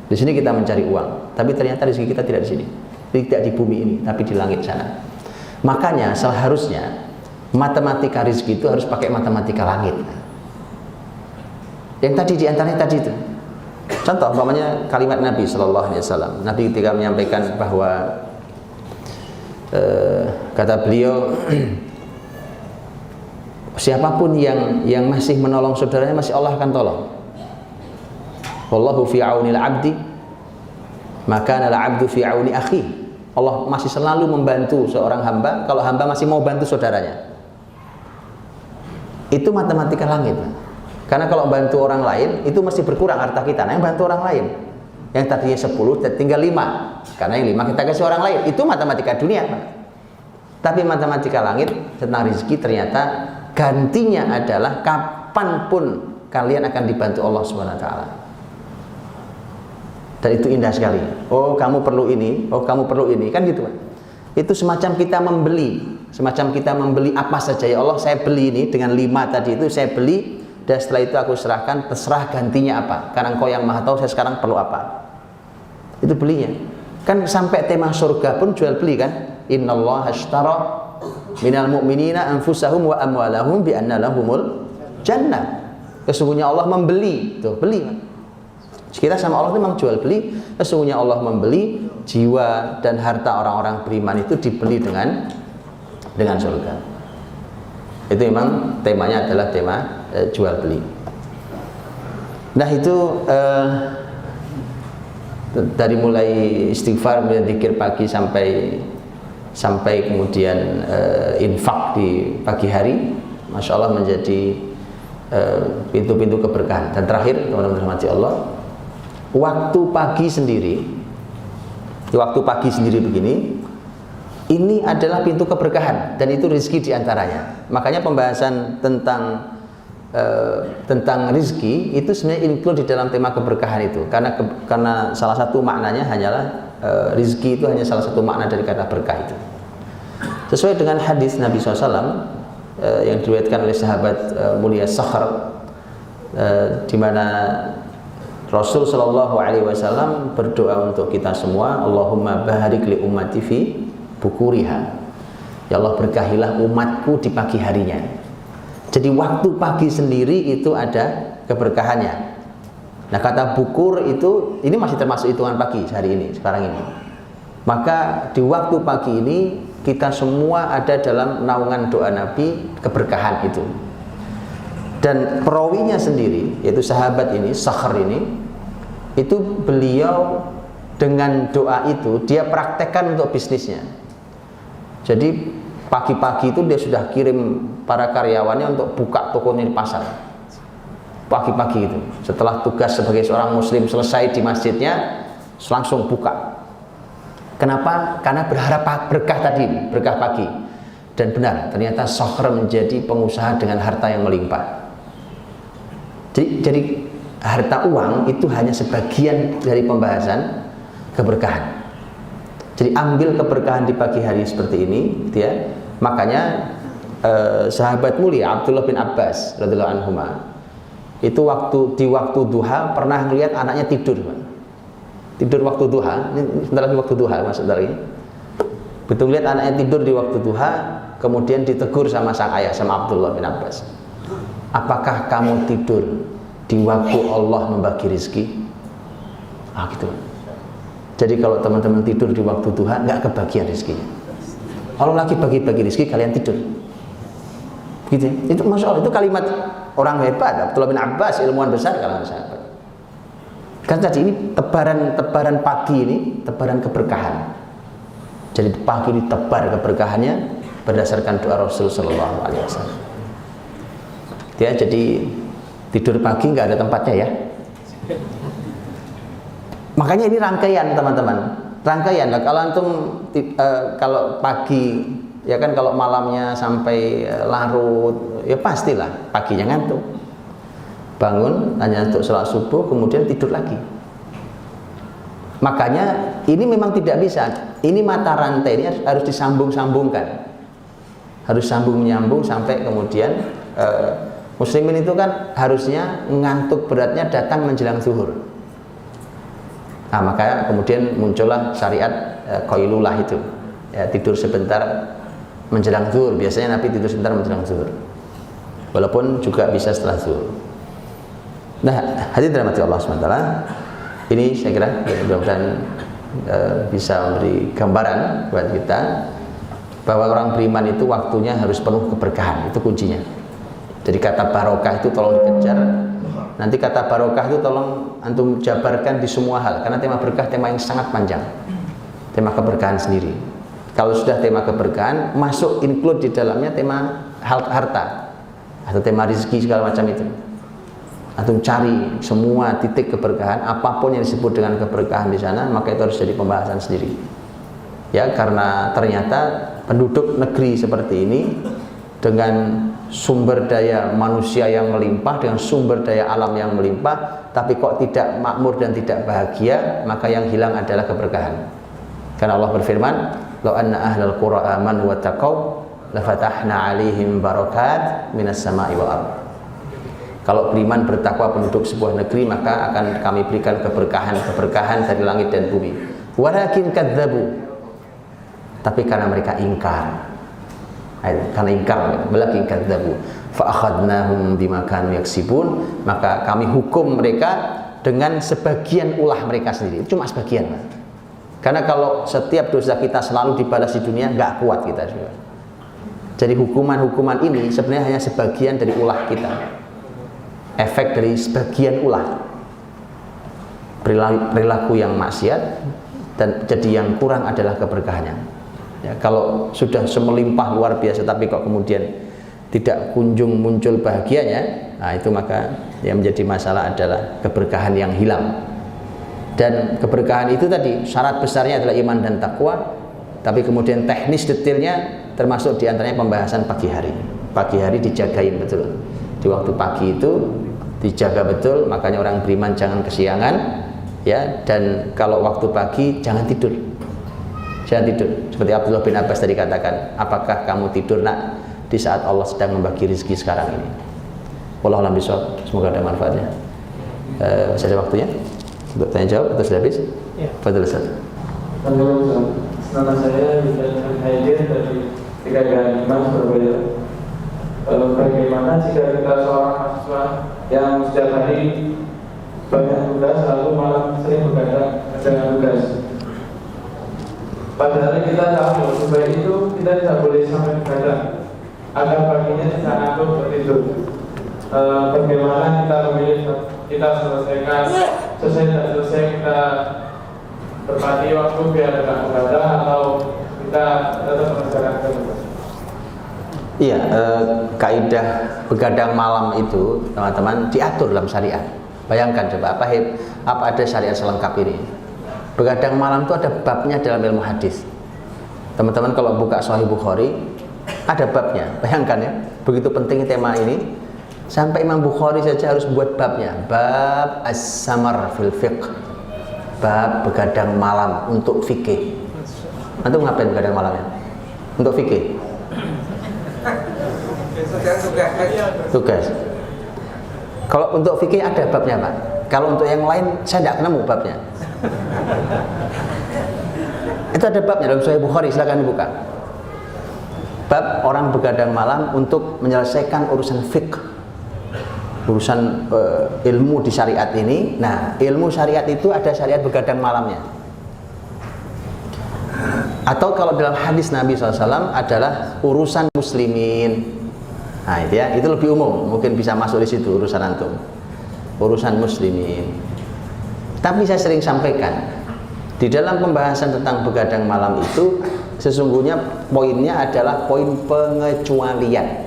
di sini kita mencari uang, tapi ternyata rezeki kita tidak di sini, tidak di bumi ini, tapi di langit sana. Makanya seharusnya matematika rezeki itu harus pakai matematika langit. Yang tadi diantaranya tadi itu. Contoh, umpamanya kalimat Nabi Sallallahu Alaihi Wasallam. Nabi ketika menyampaikan bahwa kata beliau, siapapun yang masih menolong saudaranya, masih Allah akan tolong. Wallahu fi aunil abdi, maka al abdu fi auni akhi. Allah masih selalu membantu seorang hamba kalau hamba masih mau bantu saudaranya. Itu matematika langit. Karena kalau bantu orang lain itu mesti berkurang harta kita. Nah, yang bantu orang lain, yang tadinya 10 tinggal 5, karena yang 5 kita kasih orang lain. Itu matematika dunia. Tapi matematika langit tentang rezeki ternyata gantinya adalah kapanpun kalian akan dibantu Allah SWT. Dan itu indah sekali. Oh, kamu perlu ini, oh kamu perlu ini, kan gitu kan. Itu semacam kita membeli apa saja. Ya Allah, saya beli ini dengan 5 tadi itu saya beli, dan setelah itu aku serahkan, terserah gantinya apa, karena Engkau yang maha tahu saya sekarang perlu apa. Itu belinya. Kan sampai tema surga pun jual beli kan. Innallaha ashtara minal mu'minina anfusahum wa amwalahum bi anna lahumul jannah. Sesungguhnya Allah membeli, tuh beli kan. Kita sama Allah itu memang jual beli. Sesungguhnya Allah membeli jiwa dan harta orang-orang beriman itu dibeli dengan surga. Itu memang temanya adalah tema jual beli. Nah, itu dari mulai istighfar, mulai zikir pagi sampai sampai kemudian infak di pagi hari, Masya Allah menjadi pintu-pintu keberkahan. Dan terakhir, teman-teman rahmati Allah, waktu pagi sendiri begini, ini adalah pintu keberkahan dan itu rezeki diantaranya. Makanya pembahasan tentang rezeki itu sebenarnya include di dalam tema keberkahan itu, karena salah satu maknanya hanyalah rezeki itu hanya salah satu makna dari kata berkah itu. Sesuai dengan hadis Nabi SAW yang diriwayatkan oleh sahabat mulia Sakhr, di mana Rasul Shallallahu Alaihi Wasallam berdoa untuk kita semua, Allahumma barik li ummati fi bukuriha, ya Allah berkahilah umatku di pagi harinya. Jadi waktu pagi sendiri itu ada keberkahannya. Nah, kata bukur itu ini masih termasuk hitungan pagi hari ini, sekarang ini. Maka di waktu pagi ini kita semua ada dalam naungan doa Nabi keberkahan itu. Dan perawinya sendiri, yaitu sahabat ini, Sakhr ini, itu beliau dengan doa itu dia praktekkan untuk bisnisnya. Jadi pagi-pagi itu dia sudah kirim para karyawannya untuk buka tokonya di pasar. Pagi-pagi itu, setelah tugas sebagai seorang muslim selesai di masjidnya, langsung buka. Kenapa? Karena berharap berkah tadi, berkah pagi. Dan benar, ternyata Sakhr menjadi pengusaha dengan harta yang melimpah. Jadi harta uang itu hanya sebagian dari pembahasan keberkahan. Jadi ambil keberkahan di pagi hari seperti ini, gitu ya. Makanya sahabat mulia Abdullah bin Abbas radhiyallahu anhuma itu di waktu duha pernah melihat anaknya tidur waktu duha. Ini sebentar lagi waktu duha, maksud dari ini. Betul lihat anaknya tidur di waktu duha, kemudian ditegur sama sang ayah, sama Abdullah bin Abbas. Apakah kamu tidur di waktu Allah membagi rezeki? Gitu. Jadi kalau teman-teman tidur di waktu duha, nggak kebagian rezekinya. Allah lagi bagi-bagi rezeki, kalian tidur. Gitu. Itu Masya Allah, itu kalimat orang hebat, Abdullah bin Abbas, ilmuwan besar kalangan sahabat. Kan tadi ini tebaran pagi ini, tebaran keberkahan. Jadi pagi ini tebar keberkahannya berdasarkan doa Rasul Sallallahu Alaihi Wasallam. Ya, jadi tidur pagi nggak ada tempatnya ya. Makanya ini rangkaian teman-teman, rangkaian. Kalau antum kalau pagi ya kan, kalau malamnya sampai larut ya pastilah paginya ngantuk. Bangun hanya untuk sholat subuh, kemudian tidur lagi. Makanya ini memang tidak bisa. Ini mata rantai ini harus disambung-sambungkan, harus sambung menyambung sampai kemudian muslimin itu kan harusnya ngantuk beratnya datang menjelang zuhur. Nah, maka kemudian muncullah syariat qailulah itu, ya, tidur sebentar menjelang zuhur. Biasanya Nabi tidur sebentar menjelang zuhur, walaupun juga bisa setelah zuhur. Nah, hadirin dirahmati Allah SWT, ini saya kira mudah-mudahan bisa memberi gambaran buat kita bahwa orang beriman itu waktunya harus penuh keberkahan, itu kuncinya. Jadi kata barokah itu tolong dikejar. Nanti kata barokah itu tolong antum jabarkan di semua hal, karena tema berkah tema yang sangat panjang, tema keberkahan sendiri. Kalau sudah tema keberkahan, masuk include di dalamnya tema harta atau tema rezeki segala macam itu. Antum cari semua titik keberkahan, apapun yang disebut dengan keberkahan di sana, maka itu harus jadi pembahasan sendiri. Ya, karena ternyata penduduk negeri seperti ini dengan sumber daya manusia yang melimpah, dengan sumber daya alam yang melimpah, tapi kok tidak makmur dan tidak bahagia, maka yang hilang adalah keberkahan. Karena Allah berfirman, "Lau anna ahlal qura amanu wattaqau lafatahna 'alaihim barakat minas sama'i wal ardh." Kalau beriman bertakwa penduduk sebuah negeri, maka akan kami berikan keberkahan dari langit dan bumi. Walakin kadzabu, tapi karena mereka ingkar. Karena ingkar, walakin kadzabu fa akhadnahum bima kanu yaksibun, maka kami hukum mereka dengan sebagian ulah mereka sendiri. Cuma sebagian. Karena kalau setiap dosa kita selalu dibalas di dunia, nggak kuat kita. Jadi hukuman-hukuman ini sebenarnya hanya sebagian dari ulah kita, efek dari sebagian ulah perilaku yang maksiat, dan jadi yang kurang adalah keberkahannya. Ya, kalau sudah semelimpah luar biasa tapi kok kemudian tidak kunjung muncul bahagianya, nah itu maka yang menjadi masalah adalah keberkahan yang hilang. Dan keberkahan itu tadi syarat besarnya adalah iman dan takwa, tapi kemudian teknis detailnya termasuk diantaranya pembahasan pagi hari. Pagi hari dijagain betul, di waktu pagi itu dijaga betul, makanya orang beriman jangan kesiangan, ya. Dan kalau waktu pagi jangan tidur, jangan tidur. Seperti Abdullah bin Abbas tadi katakan, apakah kamu tidur nak di saat Allah sedang membagi rezeki sekarang ini? Wallahu a'lam bishawab. Semoga ada manfaatnya. Masih ada waktunya untuk tanya jawab atau sudah habis? Ya. Fadhil Ustaz. Nama saya Yudhan Haidin dari Tiga Mas Surabaya. Bagaimana jika kita seorang mahasiswa yang setiap hari banyak tugas lalu malam sering begadang dengan tugas? Padahal kita tahu sebaik itu kita tidak boleh sampai begadang agar paginya tidak ngantuk bertidur. Bagaimana kita memilih kita selesaikan selesai dan selesai kita berpati waktu biar tidak begadang atau kita tetap mengerjakan tugas? Iya, kaidah begadang malam itu teman-teman diatur dalam syariat. Bayangkan coba apa ada syariat selengkap ini. Begadang malam itu ada babnya dalam ilmu hadis. Teman-teman kalau buka Sahih Bukhari ada babnya. Bayangkan ya, begitu penting tema ini sampai Imam Bukhari saja harus buat babnya. Bab as-samar fil fiqh. Bab begadang malam untuk fikih. Antum ngapain begadang malamnya? Untuk fikih. Tugas. Kalau untuk fikih ada babnya Pak. Kalau untuk yang lain saya tidak nemu babnya. Itu ada babnya dalam Sahih Bukhari, silakan dibuka. Bab orang begadang malam untuk menyelesaikan urusan fiqh, urusan ilmu di syariat ini. Nah, ilmu syariat itu ada syariat begadang malamnya. Atau kalau dalam hadis Nabi SAW adalah urusan muslimin. Nah itu ya, itu lebih umum, mungkin bisa masuk di situ urusan antum, urusan muslimin. Tapi saya sering sampaikan di dalam pembahasan tentang begadang malam itu sesungguhnya poinnya adalah poin pengecualian.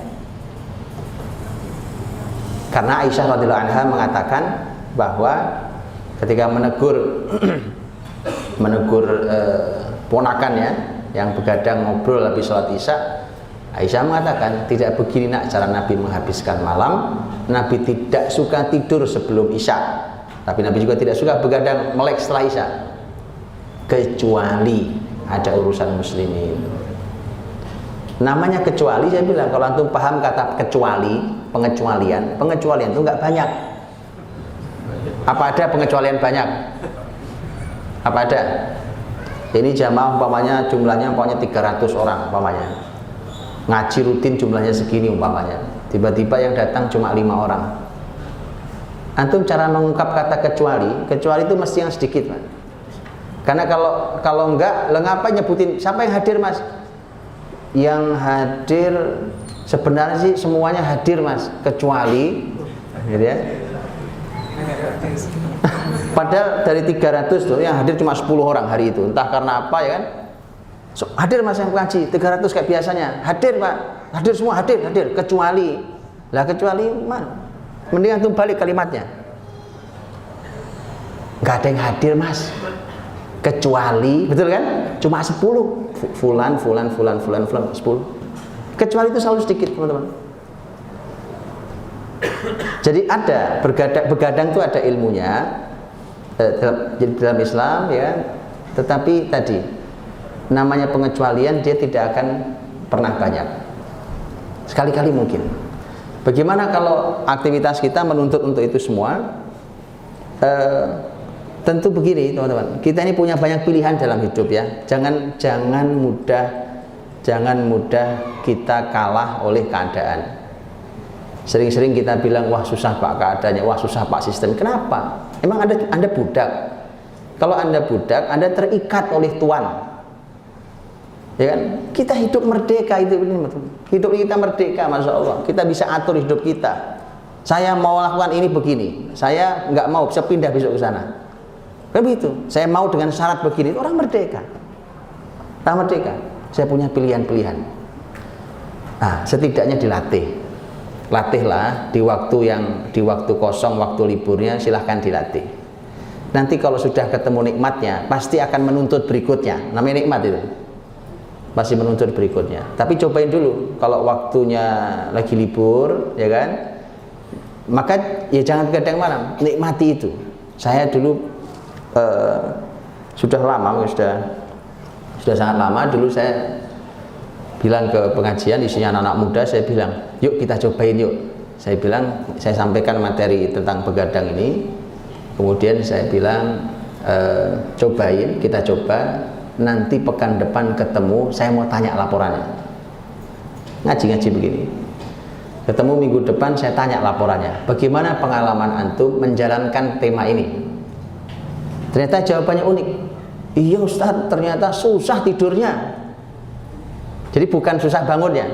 Karena Aisyah radhiyallahu anha mengatakan bahwa ketika menegur ponakannya yang begadang ngobrol habis sholat isya, Aisyah mengatakan tidak begini nak cara Nabi menghabiskan malam. Nabi tidak suka tidur sebelum isya, tapi Nabi juga tidak suka begadang melek setelah isya, kecuali ada urusan muslimin. Namanya kecuali, saya bilang kalau antum paham kata kecuali, pengecualian itu nggak banyak. Apa ada pengecualian banyak? Apa ada? Ini jamaah umpamanya jumlahnya umpamanya 300 orang umpamanya. Ngaji rutin jumlahnya segini umpamanya. Tiba-tiba yang datang cuma 5 orang. Antum cara mengungkap kata kecuali itu mesti yang sedikit, Mas. Karena kalau enggak, ngapa nyebutin siapa yang hadir, Mas? Yang hadir sebenarnya sih semuanya hadir, Mas, kecuali gitu ya. Padahal dari 300 tuh yang hadir cuma 10 orang hari itu. Entah karena apa ya kan. So, hadir Mas yang ngaji 300 kayak biasanya. Hadir, Pak. Hadir semua, hadir, kecuali. Lah kecuali mana? Mending antum balik kalimatnya. Enggak ada yang hadir, Mas. Kecuali, betul kan? Cuma 10. Fulan 10. Kecuali itu selalu sedikit, teman-teman. Jadi ada begadang itu ada ilmunya dalam Islam ya, tetapi tadi namanya pengecualian dia tidak akan pernah banyak, sekali-kali mungkin. Bagaimana kalau aktivitas kita menuntut untuk itu semua? Tentu begini teman-teman, kita ini punya banyak pilihan dalam hidup ya. Jangan mudah kita kalah oleh keadaan. Sering-sering kita bilang, wah susah Pak keadaannya, wah susah Pak sistem. Kenapa? Emang Anda budak? Kalau Anda budak, Anda terikat oleh Tuan. Ya kan? Kita hidup merdeka, hidup kita merdeka, Masya Allah. Kita bisa atur hidup kita. Saya mau lakukan ini begini, saya nggak mau, bisa pindah besok ke sana. Kan begitu. Saya mau dengan syarat begini, orang merdeka. Orang merdeka. saya punya pilihan-pilihan. Nah, setidaknya latihlah di waktu kosong, waktu liburnya silahkan dilatih. Nanti kalau sudah ketemu nikmatnya, pasti akan menuntut berikutnya. Namanya nikmat itu, pasti menuntut berikutnya. Tapi cobain dulu. Kalau waktunya lagi libur, ya kan, maka ya jangan begadang malam, nikmati itu. Saya dulu sudah sangat lama dulu saya bilang ke pengajian isinya anak-anak muda, saya bilang, yuk kita cobain yuk. Saya bilang, saya sampaikan materi tentang begadang ini, kemudian saya bilang, cobain, kita coba, nanti pekan depan ketemu, saya mau tanya laporannya. Ngaji-ngaji begini. Ketemu minggu depan, saya tanya laporannya. Bagaimana pengalaman antum menjalankan tema ini? Ternyata jawabannya unik. Iya Ustaz, ternyata susah tidurnya. Jadi bukan susah bangunnya.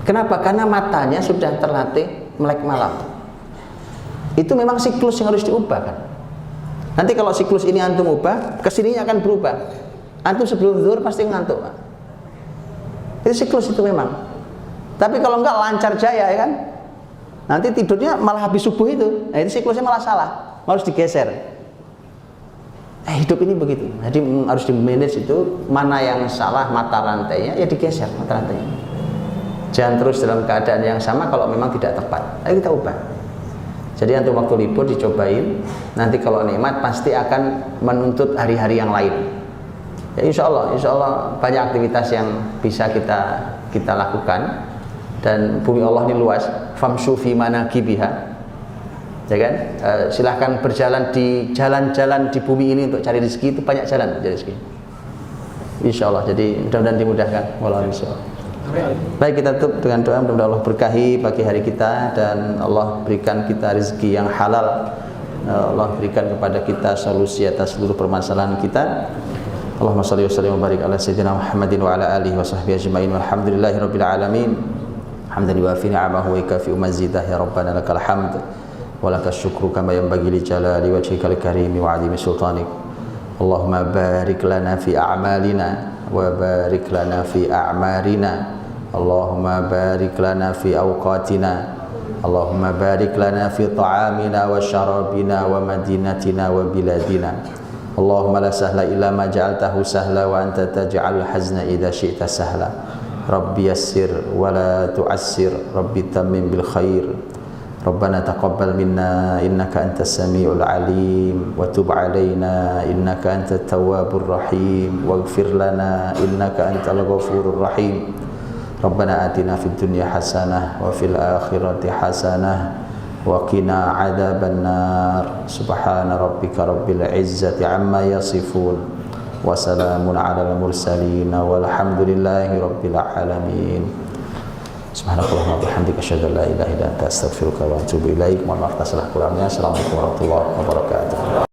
Kenapa? Karena matanya sudah terlatih melek malam. Itu memang siklus yang harus diubah kan. Nanti kalau siklus ini antum ubah, kesininya akan berubah. Antum sebelum zuhur pasti ngantuk Pak. Itu siklus itu memang. Tapi kalau enggak lancar jaya ya kan, nanti tidurnya malah habis subuh itu. Nah, itu siklusnya malah salah, harus digeser. Hidup ini begitu. Jadi harus di-manage itu, mana yang salah mata rantainya ya digeser mata rantainya. Jangan terus dalam keadaan yang sama kalau memang tidak tepat. Ayo kita ubah. Jadi antum waktu libur dicobain, nanti kalau nikmat pasti akan menuntut hari-hari yang lain. Ya insya Allah banyak aktivitas yang bisa kita lakukan. Dan bumi Allah ini luas, famshu fi manakibiha, ya kan? Silahkan berjalan di jalan-jalan di bumi ini untuk cari rezeki, itu banyak jalan untuk cari rezeki. Insya Allah, jadi mudah-mudahan dimudahkan. Wallahu insya Allah. Baik, kita tutup dengan doa, mudah-mudahan Allah berkahi pagi hari kita dan Allah berikan kita rezeki yang halal. Allah berikan kepada kita solusi atas seluruh permasalahan kita. Allahumma shalli wa sallim wa barik ala sayyidina Muhammadin wa ala alihi wa sahbihi ajma'in. Walhamdulillahirabbil alamin. Hamdan yuafi ni'amahu wa yukafi mazidah ya rabbana lakal hamd wa lakas syukru kama yanbaghi li jalali wajhikal karim wa 'azimi sultanik. Allahumma barik lana fi a'malina wa barik lana fi a'marina. Allahumma barik lana fi awqatina. Allahumma barik lana fi ta'amina wa syarabina wa madinatina wa biladina. Allahumma la sahla illa ma ja'altahu sahla wa anta taj'alul hazna idza syi'ta sahla. Rabbi yassir wa la tu'assir, Rabbi tammim bil khair. Rabbana taqabbal minna innaka antas samiul alim wa tub alaina innaka antat tawwabur rahim waghfir lana innaka antal ghafurur rahim. Rabbana atina fid dunya hasanah wa fil akhirati hasanah wa qina adzabannar. Subhana rabbika rabbil izzati amma yasifun. Wassalamun ala al-mursalin walhamdulillahi rabbil alamin. Subhanakallahumma wa bihamdika asyhadu an la ilaha illa anta astaghfiruka wa atubu ilaik. Mohon maaf atas salah kurangnya. Assalamualaikum warahmatullahi wabarakatuh.